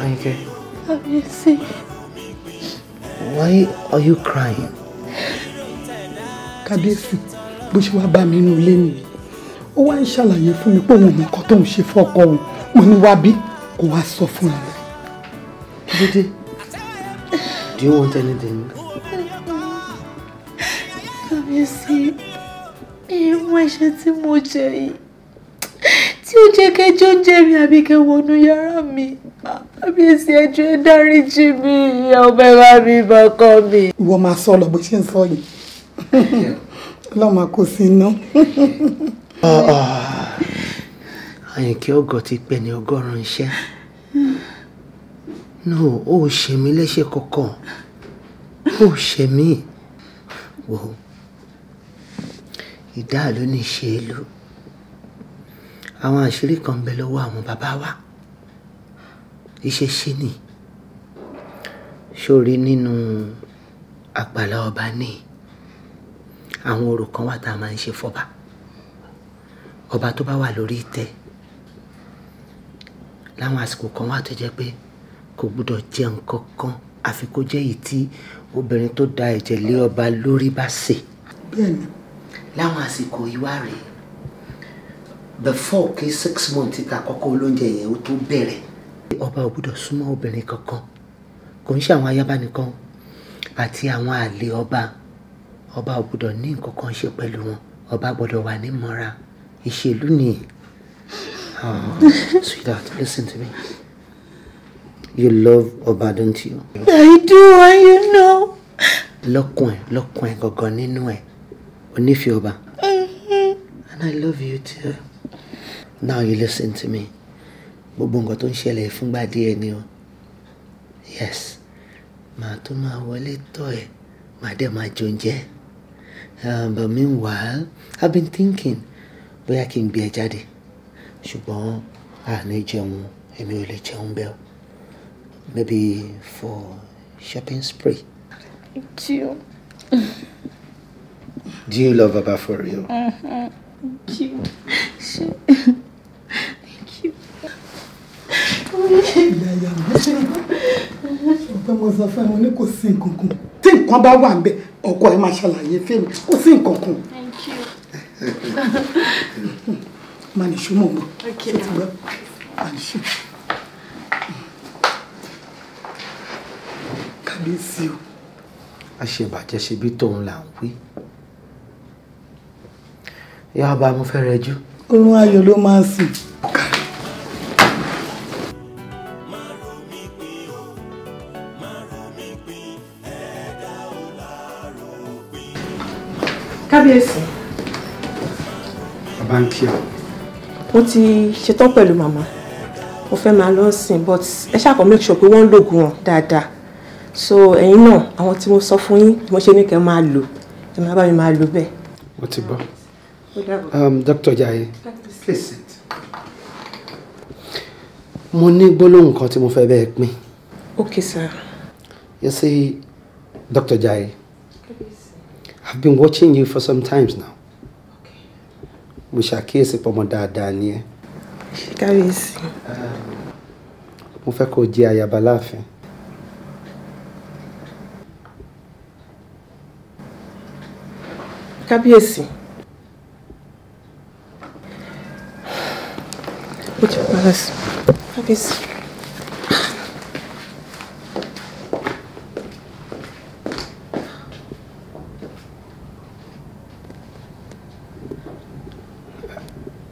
Ayinke, Kábíyèsí. why are you crying? Kábíyèsí bó ṣe wá bá mi inú ilé nìyí ó wá ń ṣàlàyé fún mi pé òun mọ nǹkan tó ń ṣe fọ́kọ òun mo ní wá bí kó wá sọ fún mi. Kí ló dé? Do you want anything? Kábíyèsí ìwọ̀n ẹ̀ṣẹ̀ tí mo jẹ yìí tí ó jẹ́ kẹjọ́ jẹ́ mi àbí kẹ wọnú yàrá mi. Kábíyèsí ẹjọ́ ẹ dáríjì mi, ìyá ọba ẹ bá mi bọ́kọ mi. Ìwọ máa sọ lọ bó ṣe ń sọ yìí ọlọ́mọ kò sí iná. Àyìnkẹ́ ọgọ́ ti pẹ́ ní 100 iṣẹ́. No, ó ṣe mí léṣe kankan. Ó ṣe mí. Wò ó. Ìdá ló ní ṣe é lò. Àwọn àṣírí kan ń bẹ lọ́wọ́ àwọn bàbá wa. Iṣẹ́ ṣe ni. Ṣórí nínú àgbàlá ọba ní àwọn orò kan wà tá a máa ń ṣe fọ́ba. Ọba tó bá wà lórí ìtẹ́ láwọn àsìkò kan wà tó jẹ́ pé kò gbọ́dọ̀ jẹ nǹkan kan àfi kó jẹ́ èyí tí obìnrin tó da ẹ̀jẹ̀ lé ọba lórí bá sè. Bẹ́ẹ̀ni. Láwọn àsìkò yìí wá rèé before kí 6 months ti àkọ́kọ́ olóúnjẹ yẹn ó tó bẹ̀rẹ̀. Ọba ò gbọ́dọ̀ súnmọ́ obìnrin kankan kò ń ṣe àwọn ayaba nìkan àti àwọn àlè ọba. Ọba ò gbọ́dọ̀ ní nǹkan kan ṣe pẹ̀lú wọn. Ọba gbọ́dọ̀ wà ní mọ́ra. Ìṣèlú ni. Sweetheart, listen to me. You love Ọba, don't you? I do, and you know. Lọ́kùn ẹ̀ gangan nínú ẹ̀. O nífẹ̀ẹ́ Ọba. And I love you too. Now you listen to me. Gbogbo nǹkan tó ń ṣẹlẹ̀ fúngbà díẹ̀ ni o. Yes. Màá tó máa wọlé tọ̀ ẹ̀. Màá dẹ̀ máa jóúnjẹ. But meanwhile, I've been thinking bóyá kí n gbé ẹ jáde. Ṣùgbọ́n àní jẹun èmi ò lè jẹun bẹ́ẹ̀. Maybe for shopping spree. Thank you. Do you love Baba for real? Thank you. Thank you. Ọ̀pẹ mo sọ fún ẹ mo ní kò sí nǹkan kan. Tí nǹkan bá wà ńbẹ̀ ọkọ ẹ máa ṣàlàyé fẹ́mi kò sí nǹkan kan. Thank you. Má ní ṣó mọ̀ gbọ́. Okay. Má ní ṣó. Kábíyèsí o. Àṣebàjẹ́ ṣe bí tòun là ń wí. Ìyá Ọba mo fẹ́ rẹjú. Oorun ayọ̀ ló máa ń sùn. Kábíyèsí. Bàbá ń kí ọ. Mo ti ṣetán pẹ̀lú màmá. Mo fẹ́ máa lọ sìn but ẹ ṣàkọ́ make sure pé wọ́n ń lògùn wọn dáadáa. So ẹ̀yin náà àwọn tí mo sọ fún yín mo ṣe ní kẹ́ máa lò ẹ máa bá mi máa lò bẹ́ẹ̀. Mo ti gbọ́. Dr. Jaiye, please sit. Mo ní gbólóhùn kan tí mo fẹ́ bẹ́ẹ̀ pín. Okay, sir. You see, Dr. Jaiye, I've been watching you for some times now. Mo ṣàkíyèsí pọmọ dáadáa ni ẹ́. Kábíyèsí. Mo fẹ́ kó jẹ́ ayaba láàfin. Kábíyèsí. Put your palace. Kábíyèsí.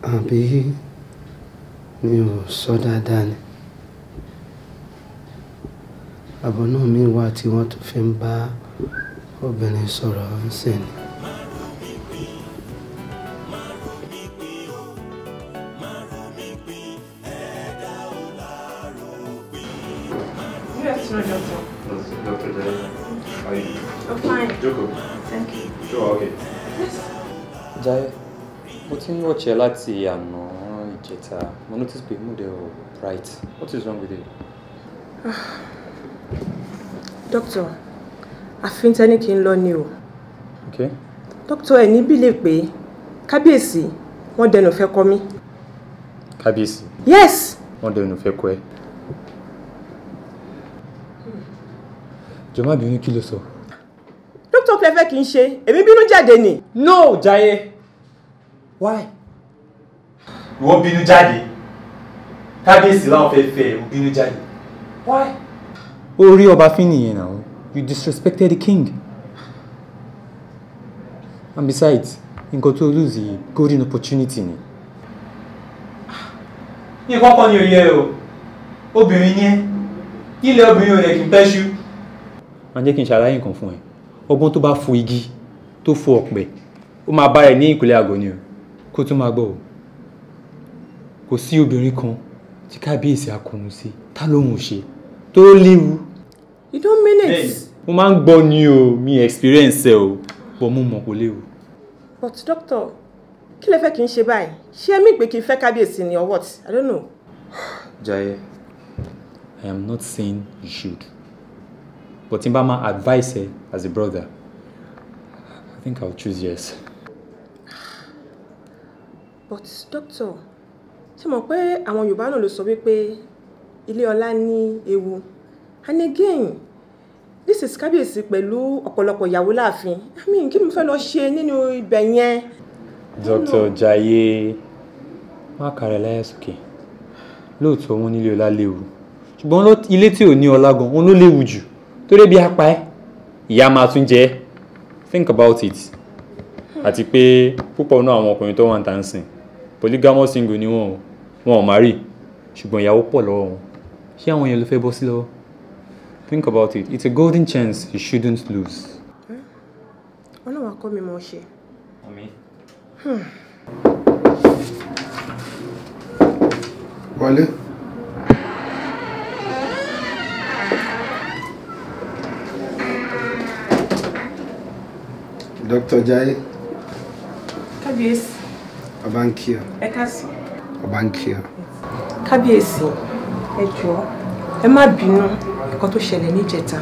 Àbí mi ò sọ dáadáa ni. Àbọ̀nú mi wà tí wọ́n tún fi ń bá obìnrin sọ̀rọ̀ ń sìn ni. Dr. Jaiye, how are you? I'm fine. Joko. Thank you. Sure, okay. Yes. Jaiye, mo ti ń wọ̀chẹ́ láti àná Jetta, mo notice pé mood ẹ ò bright. What is wrong with you? Doctor, àfin tẹ́ni kí n lọ ni o. Okay. Doctor, ẹ ní bílẹ̀ pé kábíyèsí wọ́n dẹnu fẹ́ kọ mí. Kábíyèsí? Yes! Wọ́n dẹnu fẹ́ kọ ẹ. Jọ̀ọ́ má bínú kí ló sọ. Doctor, kí lẹ fẹ́ kí n ṣe? Èmi bínú jáde ni. No, Jaiye. Why? Ìwọ bínú jáde. Kábíyèsí láwọn fẹ́ fẹ́ ò bínú jáde. Why? Ó rí ọba fín nìyẹn náà. You disrespected the king. And besides, nǹkan tó lose yìí golden opportunity ni. Ní ìkọ́kọ́ ni òye o. Obìnrin ni ẹ́. Ilé obìnrin ò lè kí n pẹ́ ṣú. Má jẹ́ kí n ṣàlàyé nǹkan fún ẹ. Ọgbọ́n tó bá fo igi tó fo ọ̀pẹ ó máa bá ẹ ní ìpínlẹ̀ àgọ́ ni o kó tó máa gbọ́ o kò sí obìnrin kan tí kábíyèsí akọ̀nù sí tá lóhùn ṣe tó léwu. You don't mean it. Mo máa ń gbọ́ ni o mi experience ẹ o bọ́ mo mọ̀ kó léwu. But doctor, kí lẹ fẹ́ kí n ṣe báyìí? Ṣé ẹ mí pé kí n fẹ́ kábíyèsí ni or what? I don't know. Jaiye, I am not saying you should. But in Bama advise her as a brother, I think I'll choose yes. But doctor, ṣé mọ̀ pé àwọn Yorùbá náà ló sọ wípé ilé ọlá ní ewu. And again, this is kábíyèsí pẹ̀lú ọ̀pọ̀lọpọ̀ ìyàwó láàfin. I mean, kí ni mo fẹ́ lọ ṣe nínú ibẹ̀ yẹn? Dr. Jaiye, má kàrẹ̀ láyà sókè. Lóòótọ́ wọn nílé ọlá léwu. Ṣùgbọ́n ilé tí ò ní ọlá gan, wọn ló léwu jù. Torí bí apá ẹ ìyá máa tún jẹ. Think about it. Àti pé púpọ̀ náà àwọn ọkùnrin tó wà ń tà ń sìn polygamous single ni wọn ò marry ṣùgbọ́n ìyàwó pọ̀ lọ́wọ́ wọn. Ṣé àwọn yẹn ló fẹ́ bọ́ sí lọ́wọ́? Think about it. It's a golden chance you shouldn't lose. Ọlọ́wà kọ́ mi mọ̀ ṣe. Wálé. Dr. Jaiye. Kábíyèsí. Ọba ń kí ọ. Ẹ káàsán. Ọba ń kí ọ. Kábíyèsí, ẹ jọ̀ọ́, ẹ má bínú nǹkan tó ṣẹlẹ̀ níjẹta.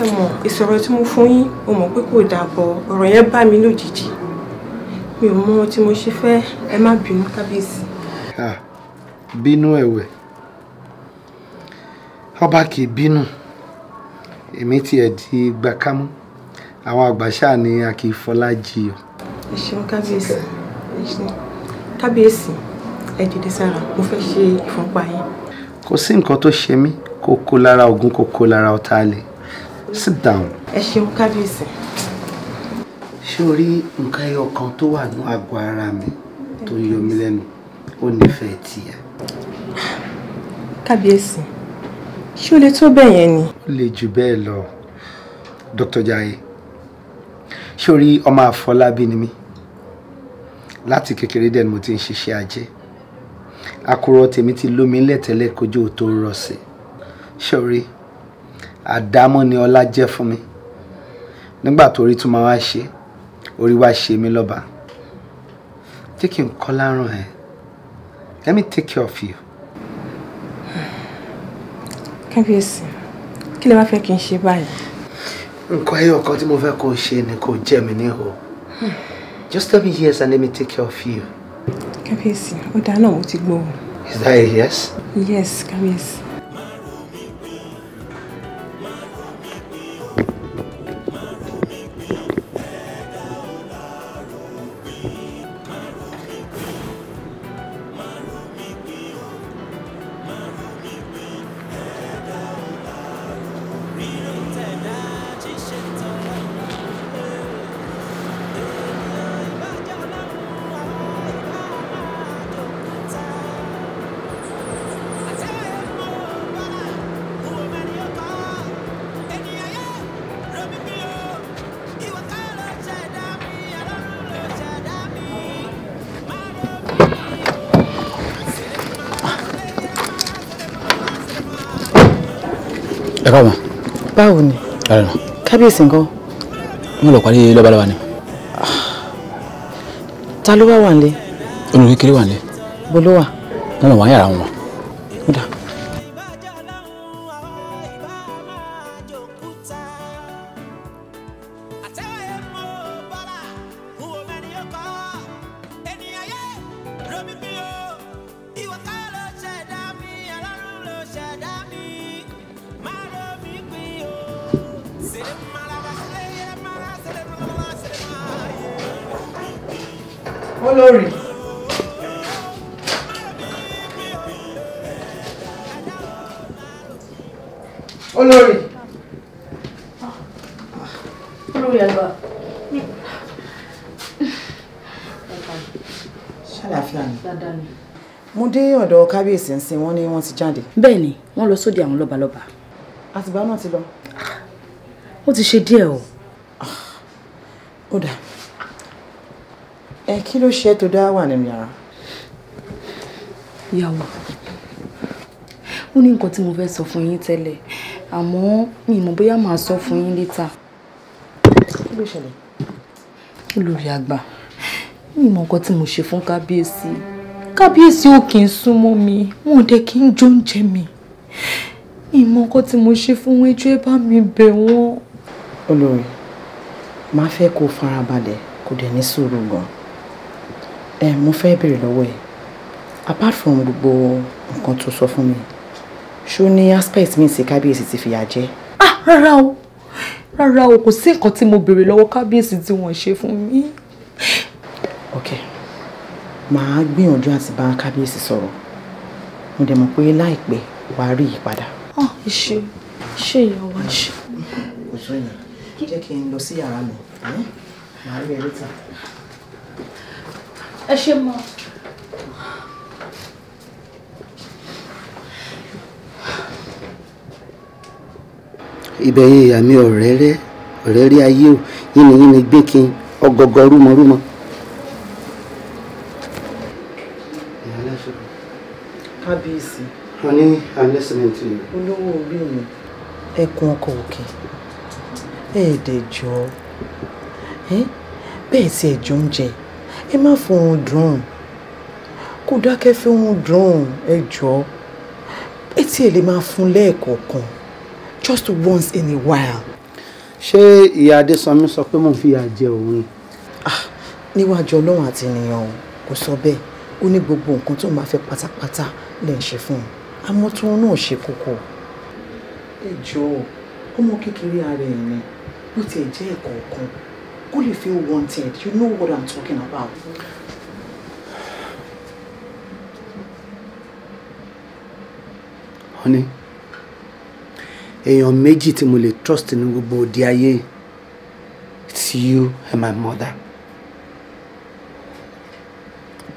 Ẹ mọ̀, ìsọ̀rọ̀ tí mo fún yín, mo mọ̀ pé kò dàbọ̀, ọ̀rọ̀ yẹn bá mi lójijì. Mi ò mọ̀ tí mo ṣe fẹ́, ẹ má bínú kábíyèsí. Bínú ẹ̀wẹ̀. Ọba kì í bínú. Èmi tiẹ̀ di gbàkámú. Àwọn àgbà ṣáà ni a kì í fọlá jiyọ̀. Ẹ ṣeun kábíyèsí. Kábíyèsí, ẹ dìde sára, mo fẹ́ ṣe ìfúnpá yín. Kò sí nǹkan tó ṣe mí, kò kó lára ogun, kò kó lára ọ̀tá lè. Sit down. Ẹ ṣeun kábíyèsí. Ṣé o rí nǹkan ẹyọ kan tó wà ní àgọ́ ara mi tó yọ mí lẹ́nu? Ó nífẹ̀ẹ́ tiẹ̀. Kábíyèsí, ṣé o lè tó bẹ́ẹ̀ yẹn ni? Ó lè jù bẹ́ẹ̀ lọ. Dr. Jaiye, ṣé o rí ọmọ Àfọlábí ni mí? Láti kékeré dẹ̀ ni mo ti ń ṣiṣẹ́ ajé. Àkùrọ̀ tèmi ti lómi lẹ́tẹ̀lẹ́ kójú tó rọ̀ sí. Ṣé o rí? Àdámọ́ ni ọlá jẹ́ fún mi. Nígbà tó rí tún máa wá ṣe, orí wá ṣe mí lọ́ba. Jẹ́ kí n kọ́ lárùn ẹ̀. Let me take care of you. Kábíyèsí, kí lẹ wá fẹ́ kí n ṣe báyìí? Nǹkan ẹyọ kan tí mo fẹ́ kó ṣe ni kó jẹ́ mi níhò. Just tell me yes and let me take care of you. Kábíyèsí, ó dáa náà mo ti gbọ́. Is that a yes? Yes, kábíyèsí. Ẹ káàbọ̀. Báwo ni? Kábíyèsí ńkọ́? Wọ́n lọ parí lọ́balọ́ba ni. Ta ló wá wà nílé? Olórí kékeré wà nílé. bó ló wà. Wọ́n wà yàrá wọn. Ó dà. Olórí. Olórí. Olórí àgbà. Ṣàlàáfíà ni. Dáadáa ni. Mo dé ọ̀dọ̀ kábíyèsí ńsìn wọ́n ní wọ́n ti jáde. Bẹ́ẹ̀ ni, wọ́n lọ sóde àwọn lọ́balọ́ba. Àtìgbà náà ti lọ. Ó ti ṣe díẹ̀ o. Ó dà. Kí ló ṣe tó dá wà nínú yàrá? Ìyàwó. Ó ní nǹkan tí mo fẹ́ sọ fún yín tẹ́lẹ̀, àmọ́ mi mọ̀ bóyá màá sọ fún yín later. Kí ló ṣẹlẹ̀? Olórí àgbà, mi mọ̀ nǹkan tí mo ṣe fún kábíyèsí. Kábíyèsí ò kì í súnmọ́ mi, wọn ò dẹ̀ kí ń jóúnjẹ mi. Mi mọ̀ nǹkan tí mo ṣe fún wọn, ẹjọ́ ẹ bá mi bẹ̀ wọ́n. Olórí, máa fẹ́ kó farabalẹ̀ kó dẹ̀ ní sùúrù gan. Mo fẹ́ béèrè lọ́wọ́ ẹ̀, apart from gbogbo nǹkan tó sọ fún mi, ṣó ní aspect mi sí kábíyèsí ti fìyà jẹ? Rárá o, kò sí nǹkan tí mo béèrè lọ́wọ́ kábíyèsí tí wọ́n ṣe fún mi. Ok, màá gbìyànjú àti bá kábíyèsí sọ̀rọ̀, mo dẹ̀ mọ̀ pé láìpẹ́ wàá rí ìyípadà. Ṣé ìyàwó ṣe. Kò tó yẹn, jẹ́ kí n lọ sí yàrá mi, màá rí ẹ later. Ẹ ṣé mọ́. Ibẹ̀ yẹn ìyá mi ọ̀rẹ́ rí ayé o, yínníyínní gbé kí n ọgọgọ rúmọrúmọ. Kábíyèsí. Honey, I'm listening to you. Olówó orí mi, ẹkùn ọkọ̀ òkè, ẹ̀ẹ́dẹ̀jọ́, bẹ́ẹ̀ tí ẹ̀jọ́ ń jẹ, ẹ má fohùn dùn, kó dákẹ́ fi ohùn dùn, ẹjọ́, etí ẹ lè máa fún lẹ́ẹ̀kọ̀ọ̀kan, just once in a while. Ṣé ìyá Adésànmí sọ pé mò ń fìyà jẹ òun? Níwájú Ọlọ́run àti ènìyàn kò sọ bẹ́ẹ̀, ó ní gbogbo nǹkan tó máa fẹ́ pátápátá lè ń ṣe fún un, àmọ́ tí wọn náà ṣe kókó. Ẹjọ́, ọmọ kékeré ara ẹ̀ ni, bó tiẹ̀ jẹ́ ẹ̀kọ̀ọ̀kan, kó lè feel wanted, you know what I'm talking about. Honey, èèyàn méjì tí mo lè trust ní gbogbo òde ayé, it's you and my mother.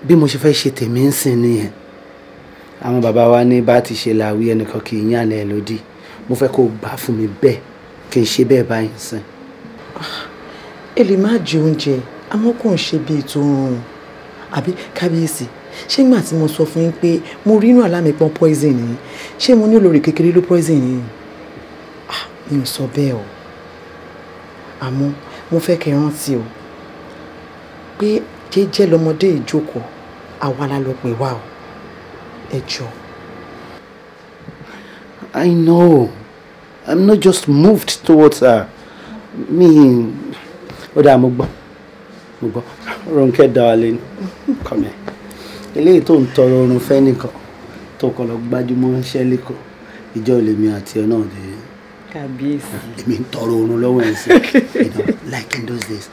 Bí mo ṣe fẹ́ ṣe tèmi ń sìn nìyẹn. Àwọn bàbá wa ní bá ti ṣe làwí ẹnìkan kì í yàn ẹ lódì. Mo fẹ́ kó gbà fún mi bẹ́ẹ̀ kí n ṣe bẹ́ẹ̀ báyìí sìn. Ẹ lè má jẹ oúnjẹ, àmọ́ kò ń ṣe bíi tó rọrùn. Àbí kábíyèsí, ṣé nígbà tí mo sọ fún yín pé mo rí inú àlá mi pọ́n poison yìí, ṣé mo ní olórí kékeré ló poison yìí? Mi ò sọ bẹ́ẹ̀ o. Àmọ́ mo fẹ́ kẹ́ rántí o pé jẹ́jẹ́ lọmọdé ìjókòó, àwa la lọ pè wá o. Ẹ jọ̀ọ́. I know. I'm not just moved towards her. Ó dáa, mo gbọ́. Ronke darling, come here. Eléyìí tó ń tọrọ oorun fẹ́ nìkan tó kọ́ lọ gbájúmọ́ ṣẹ́líkọ̀ ìjọ lèmi àti ẹ náà dé. Kábíyèsí. Èmi ń tọrọ oorun lọ́wọ́ ẹ̀ sí. Like in those days,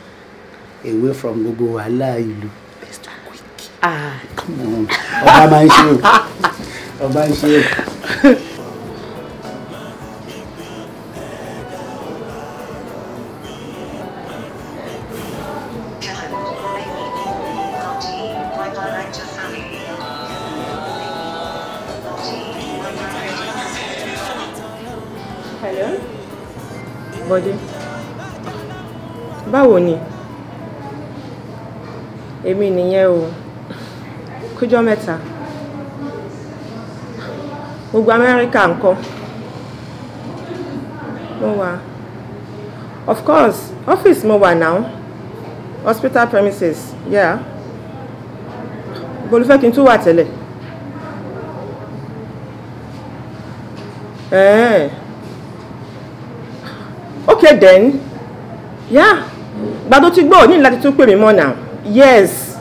away from gbogbo wàhálà ìlú. Let's do quick. Come on. Ọba máa ń ṣe o. Ọba ń ṣe o. Hello? Bọ́dé. Báwo ni? Èmi nìyẹn o. Kújọ́ mẹ́ta. Gbogbo Amẹ́ríkà ńkọ́? Mo wà. Of course, office mo wà now. Hospital premises, yeah. Ibo ló fẹ́ kí n tún wà tẹ́lẹ̀? Okay then. Yeah. Gbàdó ti gbọ́ ní láti tún pè mí mọ́ now. Yes.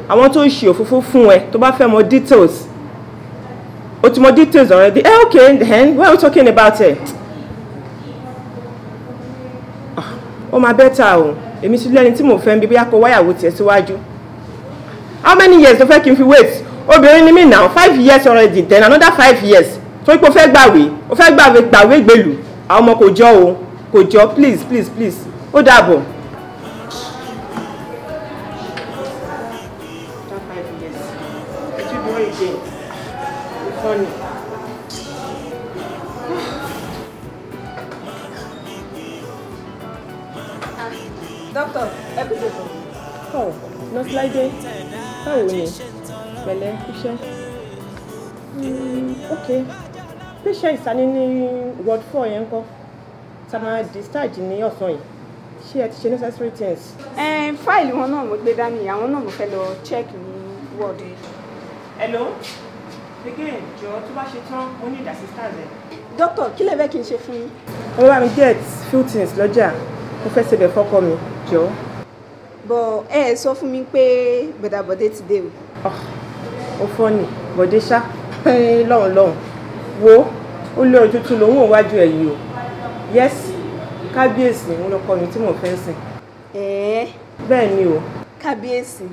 Àwọn tó ń ṣe òfófó fún ẹ tó bá fẹ́ mọ details. O ti mọ details already. Okay then. What are we talking about it? Ó máa better o. Èmi sì lẹ́ni tí mo fẹ́ ń bí bóyá kó wáyàwó tiẹ̀ síwájú. How many years ló fẹ́ kí n fi wait? Obìnrin ni mí now 5 years already then another 5 years. So ipò fẹ́ gbàwé o fẹ́ gbàwé gbèlú àwọn ọmọ kò jọ o kò jọ please please please ó dàbọ̀. Doctor, ẹ kú jẹ́ fún mi. Oh, Nurse Láìdé, báwo ni? Pẹ̀lẹ́, iṣẹ́. Okay. Patient ìsàní ní ward 4 yẹn ńkọ́. Tá máa discharge ní ọ̀sán yìí. Ṣé ẹ ti ṣe necessary things? Fáìlì wọn náà mo gbé dání, àwọn náà mo fẹ́ lọ check ní ward. Hello? Again, jọ tó bá ṣe tán, mo need assistance ẹ. Doctor, kí lẹ fẹ́ kí n ṣe fún yín? Mo bá mi get few things lọ́jà. Mo fẹ́ ṣebẹ̀ fọ́kọ mi, jọ. Bọ̀ ẹ sọ fún mi pé Bọ̀dé ti dé o. Ó fọ́ ni, Bọ̀dé ṣá. Lọ́hùn. Wo, ó lé ojú tún lòun ò wájú ẹ̀ yìí o. Yes, kábíyèsí ń lọ́kọ mi tí mo fẹ́ sìn. Bẹ́ẹ̀ ni o. Kábíyèsí.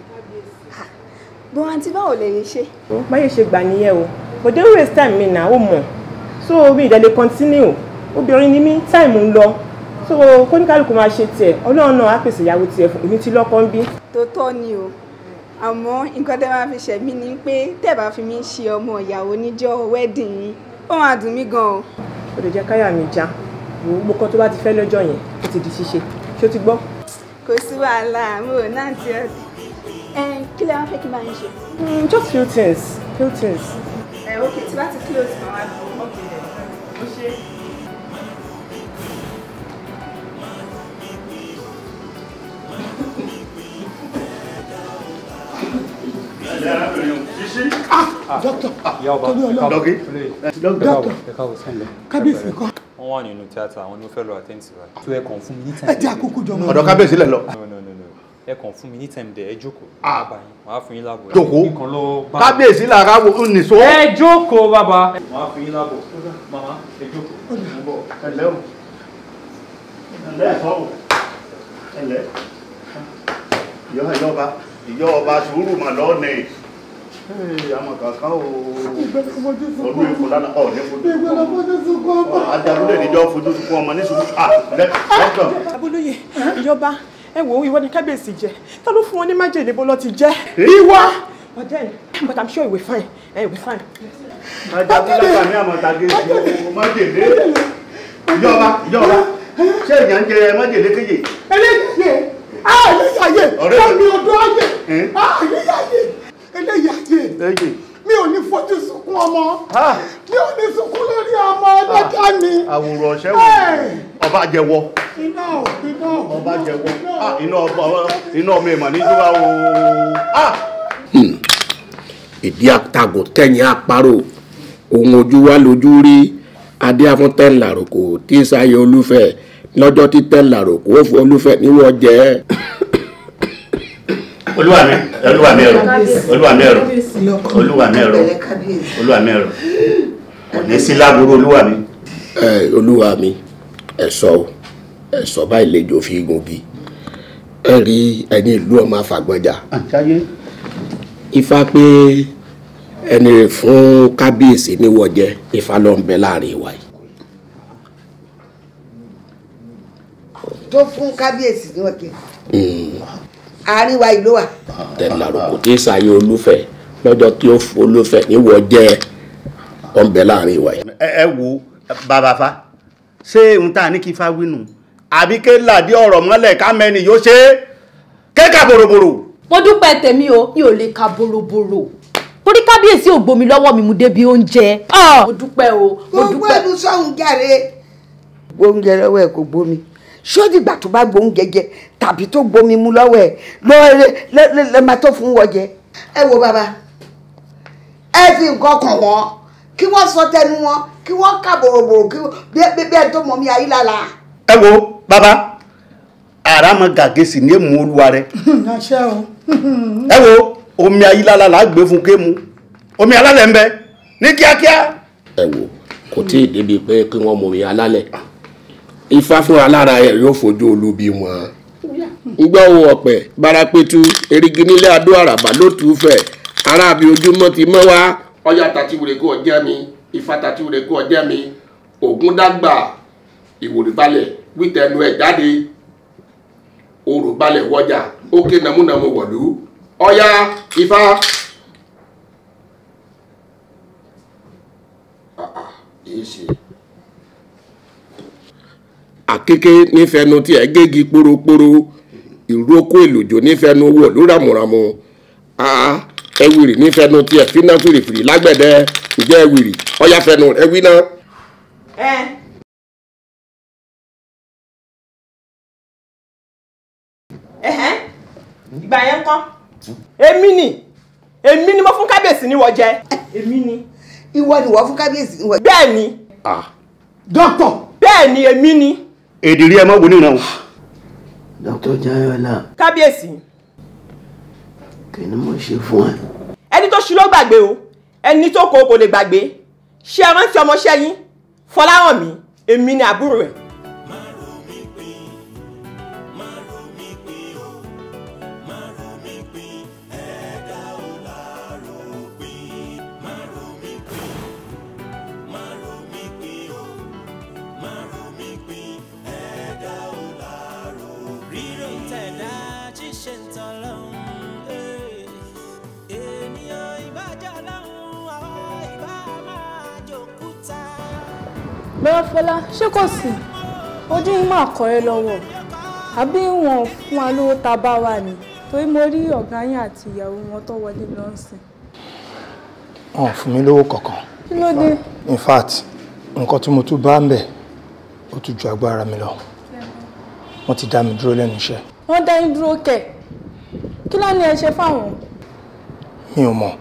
Bọ̀ àǹtí báwo lè ṣe? Báyé ṣe gbà nìyẹn o. Bọ̀dé waste time mi náà ó mọ̀. So mi ìdẹ́lẹ̀ continue. Obìnrin ni mí, time ń lọ. So kóníkálùkù máa ṣe tiẹ̀. Ọlọ́run náà á pèsè ìyàwó tiẹ̀ fún èmi tí lọ́kọ ń bí. Tó tọ́ ni o. Àmọ́ nǹkan tẹ́ máa fi ṣẹ̀mí ni pé tẹ́ bá fi mí ṣe ọmọ ìyàwó níjọ́ wedding yín ó máa dùn mí gan-an. Ó lè jẹ́ káyà mi já gbogbo kan tó bá ti fẹ́ lọ́jọ́ yẹn ó ti di ṣíṣe ṣé o ti gbọ́. Kò sí wàhálà mo ò náà ti ọdún. Kí lẹ wá fẹ́ kí n bá yín ṣe? Just few things. Okay, tí bá ti close màá wá dùn. Okay then. Ó ṣe. Kábíyèsí kan. Wọ́n wà nínú tíátà àwọn ló fẹ́ lọ attend sí wa. Tó ẹ kàn fún mi ní time. Ẹ jẹ́ àkókò jọ mọ́. Ọ̀dọ̀ kábíyèsí lẹ̀ lọ. No. Ẹ kàn fún mi ní time dẹ̀ ẹ jókòó. Màá fún yín láàbò. Jókòó. Kábíyèsí là ra wo nìṣó. Ẹ jókòó bàbá. Màá fún yín láàbò. Màmá ẹ jókòó. Ẹ̀lẹ́ o. Ẹ̀lẹ́ ẹ̀fọ́ o. Ẹ̀lẹ́. Ìyá ọba sùúrù mà lọ́ọ̀nì. Àmọ̀ kankan o. Ọdún èkó lánàá ọ̀ ní fojú sunkún ọmọ. Adarúlé níjọ́ fojú sunkún ọmọ ní sùúrù. Lẹ́kọ̀ọ́. Abólóyè, ìjọba, ẹ wò ó ìwọ ni kábíyèsí jẹ. Ta ló fún wọn ní májèlé bó lọ ti jẹ? Ìwọ. But I'm sure you will fine. You will fine. Adarúlé ní àmọ̀tàgé májèlé. Ìjọba. Ṣé èèyàn ń jẹ májèlé kéye? Eléyàyè. Fẹ́mi ọdún ayé. Eléyàyè. Mi ò ní fojú sunkún ọmọ. Mi ò ní sunkún lórí ọmọ ọlọ́jà mi. Àwòrán ọ̀ṣẹ́ wò. Ọba jẹ́wọ́. Ọba jẹ́wọ́. Iná ọmọ ìmọ̀ ní ìjọba o. Ìdí àtàgò tẹ̀yìn àparò. Ohun ojú wa lójú rí. Adé afúntẹ́ làròkò tí sáyé olúfẹ́. Lọ́jọ́ tí tẹ́ làròkò ó fún olúfẹ́ níwọ̀n jẹ́. Olúwa mi ẹ̀rọ. Ní sí láburú olúwa mi. Olúwa mi, ẹ̀sọ́ báyìí lejò fi gungi. Ẹ rí ẹni ìlú ọmọ àfàgbọ́jà. Ifá pé ẹni rẹ̀ fún kábíyèsí níwọ̀n jẹ́ Ifá ló ń bẹ láàrin ìwà yìí. Tó fún kábíyèsí ní wọ́n kí àárín wa ìlú wa. Tẹ̀láròkò tí sáyé olúfẹ́ lọ́jọ́ tí ó fún olúfẹ́ níwọ̀ jẹ́ ọ̀nbẹ láàrin ìwà yìí. Ẹ wo bàbá fa ṣé n ta ní kí fa wínú àbí ké làdí ọ̀rọ̀ mọ́lẹ̀ ká mẹ́ni yóò ṣe kéka bòròbòrò. Mo dúpẹ́ tèmi o, mi ò lè ka bòròbòrò torí kábíyèsí ò gbomi lọ́wọ́ mi mú débi oúnjẹ. Mo dúpẹ́ o, mo dúpẹ́. Gbogbo ẹnu sọ̀hún jàre. Gbóúnjẹ lọ́wọ́ ẹ̀ kò gbómi. Ṣé ó dìgbà tó bá gbóúnjẹ jẹ tàbí tó gbomi mu lọ́wọ́ ẹ̀ lè máa tó fún wọ́jẹ? ẹ wo bàbá ẹ fi nǹkan kàn wọ́n kí wọ́n sọ tẹnu wọn kí wọ́n kà bòròbòrò kí bẹ́ẹ̀ tó mọ̀ mí ayé lára. ẹ wo bàbá àràmọ gàgésì ní èmú olúwa rẹ. ẹ wo omi ayílálà là á gbé fún kému omi alálẹ̀ ń bẹ ní kíákíá. ẹ wo kò tí ì débi pé kí wọ́n mọ omi alálẹ̀ ifá fún alára ẹ̀ yóò fojú olubi wọn. ngbọ́ wo ọ̀pẹ̀ bárápẹ́tù erigi nílé adó àràbà ló tù ú fẹ̀ aráàbí ojúmọ́ ti mọ́ wá ọjà tàtiwèrè kó ọjẹ́ mi ifá tàtiwèrè kó ọjẹ́ mi ògún dàgbà ìwòrì balẹ̀ wítẹ̀nu ẹ̀ jáde orò balẹ̀ wọjà ó ké nàmúnàmú wọ̀lú ọ̀yá ifá. àkéké nífẹ̀ẹ́nu tí ẹ gégi poroporo ìrókò èlòjò nífẹ̀ẹ́nu wọ̀ ló ràmùràmù ẹwìrì nífẹ̀ẹ́nu tí ẹ fínà fìrìfìrì lágbẹ̀dẹ ǹjẹ́ ẹwìrì ọ̀yá fẹ̀nu ẹwì náà. ìgbà yẹn kọ́ èmi ni mo fún kábíyèsí níwọ̀ jẹ èmi ni. ìwọ ni wọ́n fún kábíyèsí níwọ̀. bẹ́ẹ̀ ni. dókítà. bẹ́ẹ̀ ni èmi ni. èdè rí ẹ mọ́ wo ní ìran o. Dr. Jayọ̀lá. kábíyèsí. kí ni mo ṣe fún ẹ. ẹni tó ṣu ló gbàgbé o ẹni tó kò lè gbàgbé ṣé ẹ rántí ọmọọṣẹ́ yín Fọláhànmí èmi ni àbúrò ẹ̀. bẹ́ẹ̀ Fọlá ṣé kò sí ojú yín máa kọ́ ẹ lọ́wọ́ àbí wọn ò fún wa lówó tá a bá wà ní torí mo rí ọ̀gá yín àti ìyàwó wọn tó wọlé lọ́sìn. wọn ò fún mi lówó kankan. kí ló dé. in fact nǹkan tí mo tún bá ń bẹ̀ ó tún ju agbára mi lọ wọ́n ti dá mi dúró lẹ́nu iṣẹ́. wọ́n dá yín dúró kẹ̀ kí ló ní ẹ ṣe fáwọn. mi ò mọ̀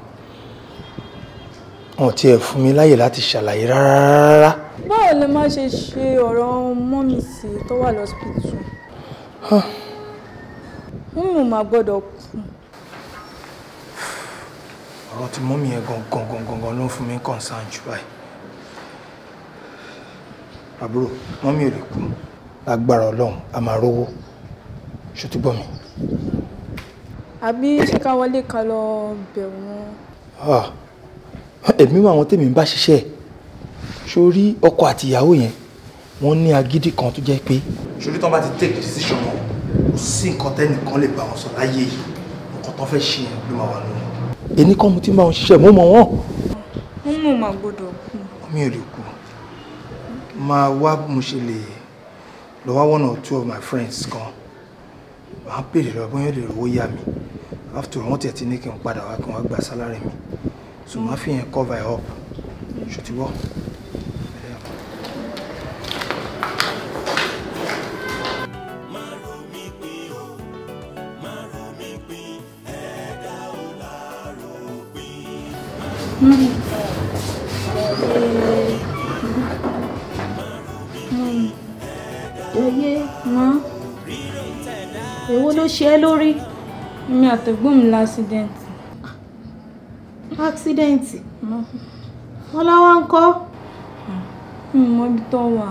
wọn ò tiẹ̀ fún mi láyè láti ṣàlàyé rárá. báwo lè má ṣe ṣe ọ̀rọ̀ mọ́mì sí tó wà lọ́sibítù. mímú máa gbọ́dọ̀ kú. ọ̀rọ̀ tí mọ́mì yẹn gangan ló ń fún mi concern jù báyìí. àbúrò mọ́mì ò lè kú lágbára ọlọ́run a máa rówó ṣòtú gbọ́ mi. àbí ṣé ká wọlé ká lọ bẹ̀ wọ́n. èmi mọ àwọn tèmi ń bá ṣiṣẹ́ sórí ọkọ àti ìyàwó yẹn wọ́n ní agídí kan tó jẹ́ pé sórí tán bá ti take decision wọn kò sí nǹkan tẹ́nìkan lè bá wọn sọ láyé yìí nǹkan tó fẹ́ ṣe yẹn ló máa wà lónìí. èmi kọ́ mo ti ń bá wọn ṣiṣẹ́ mo mọ̀ wọ́n. wọ́n mọ̀ máa gbọ́dọ̀ kú. mi ò lè kú máa wá mo ṣe lè lọ wá one or two of my friends kan máa pèrè lọ bóyá lè rówó yá mi after all wọ́n tiẹ̀ ti ní kí n padà wá kí wọ́n gba sálárì mi so máa fi yẹn cover up ṣòtíwọ́. Èwo ló ṣe ẹ́ lórí? Mi àtẹ̀gbọ́n mi lásídẹ̀ǹtì. Ásídẹ̀ǹtì? Wọ́n láwá ń kọ́? Mi mọ ibi tó wà.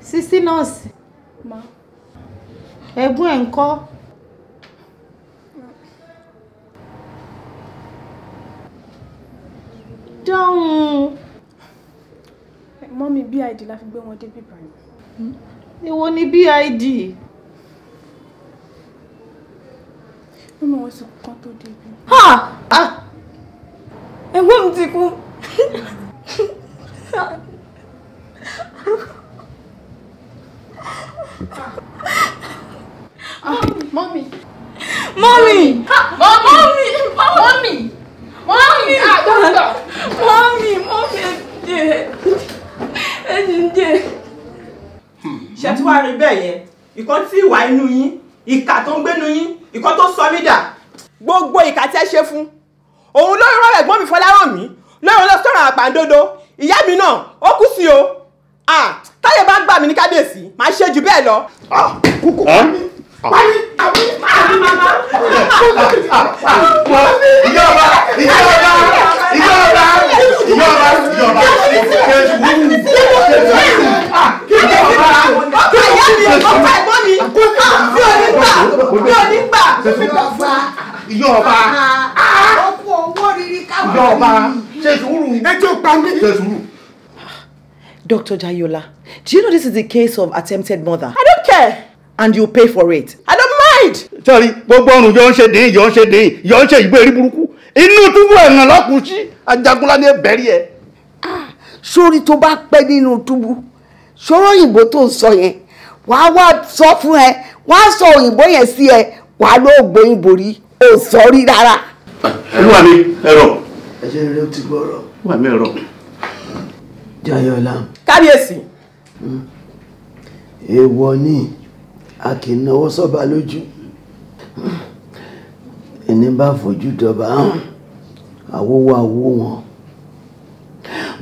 Sísí nọ́ọ̀sì? Ẹ̀gbọ́n ẹ̀ ń kọ́? Dáhùn. Mọ́mí BID la fi gbé wọn dé bíbá yìí. Èwo ni BID? Mọ́mí wọn sì kán tó débi. Ha! Ẹ̀gbọ́n mi ti kú. Mọ́mí. Mọ́mí! Mọ́mí! Mọ́mí! Mọ́mí! Dọ́kítà! Mọ́mí! Ẹ̀jẹ̀. Ṣé tí wàá rí bẹ́ẹ̀ yẹn? Ìkan tí ìwà inú yín, ìkà tó ń gbénu yín, ìkan tó sọ mí dà. gbogbo ìkà tí ẹ ṣe fún òun ló rán ẹ̀gbọ́n mi Fọlárànmí lórí lọ sọ̀rọ̀ àpàǹdodo ìyá mi náà ó kú sí o táyé bá gbà mí ní kábíyèsí máa ṣe jù bẹ́ẹ̀ lọ. kúkú Pani, àbí màmá. Ìjọba. Ọkọ̀ owó rírí káwọn. Ṣé sùúrù. Ẹjọ́ pa mí. Ṣé sùúrù. Dr. Jayola, do you know this is the case of attempted murder? I don't care. And you pay for it. I don't mind. Sorry, gbogbo ọrùn yọ ń ṣe dín yọ ń ṣe ìgbé erí burúkú. Inú túbú ẹ̀ràn lọ́kùn sí Ajagunládé bẹ̀rí ẹ̀. Sórí tó bá pẹ́ nínú túbú, ṣòro òyìnbó tó ń sọ yẹn, wàá wá sọ fún ẹ, wàá sọ òyìnbó yẹn sí ẹ, wàá ló gbóyìnbó rí, ò sọ rí rárá. Olúwa mi ẹ̀rọ. Ẹ̀jẹ̀ rẹ̀ ti gbọ́rọ̀. Olúwa mi ẹ̀rọ. Jayola. Kábíyèsí. Èèwọ̀ ni a kì í náwó sọ́ba lójú. Ẹni bá fojú dọba hàn, àwòwò àwò wọn.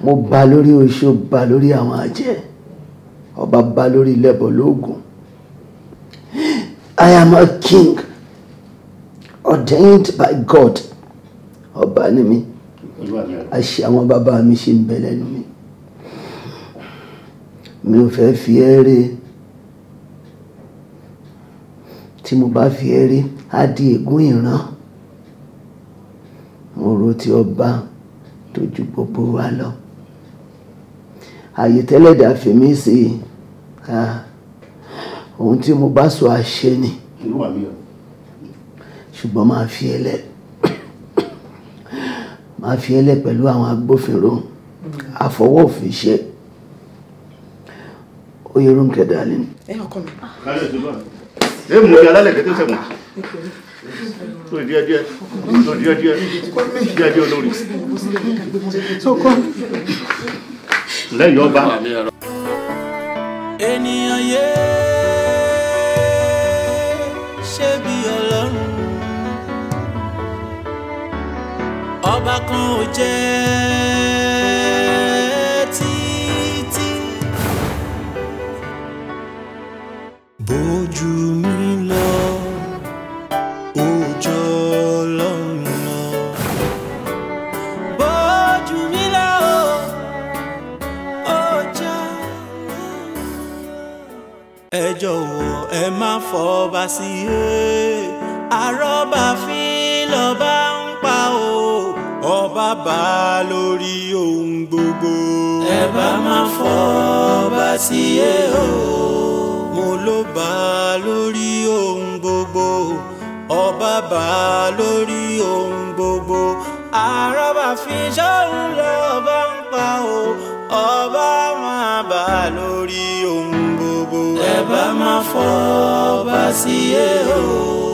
Mo bá lórí oṣó, bá lórí àwọn àjẹ́, ọba bá lórí lẹ́bọ̀ lóògùn. I am a king ordained by God. Ọba ni mi. Àṣẹ àwọn bàbá mi ṣì ń bẹ lẹ́nu mi. Mi ò fẹ́ fi ẹ́ ré. Tí mo bá fi ẹ́ rí á di ègún ìran. Mo rò tí ọba tó ju gbogbo wa lọ. Ààyè tẹ́lẹ̀dà fèmí sí ohun tí mo bá sọ àṣẹ ni. Ṣùgbọ́n máa fi ẹlẹ́ pẹ̀lú àwọn agbófinró àfọwọ́fin ṣe. Oyèrúnkẹ́ darling. Ọkọ mi. Ẹ mú ìyá lálẹ́ kẹ́tẹ́ sẹ́wọ̀n. Tó díẹ̀ olórí. Lẹ́yìn ọba. Ènìyàn yé ṣe bí Ọlọ́run. Ọba kan ò jẹ́ títí. Bójú mi lọ, òjò Ọlọ́run lọ. Bójú mi lọ, òjò Ọlọ́run lọ. Ẹ jọ̀wọ́ ẹ má fọba sí àrọ́bà fi lọ́ba ń pa o. Ọba bá lórí ohun gbogbo. Ẹ bá má fọba sí o. Mo ló bá lórí ohun gbogbo. Ọba bá lórí ohun gbogbo. Àrọ́bà fi ṣọ́run lọ́ba ń pa o. Ọba máa bá lórí ohun gbogbo. Ẹ bá má fọba sí o.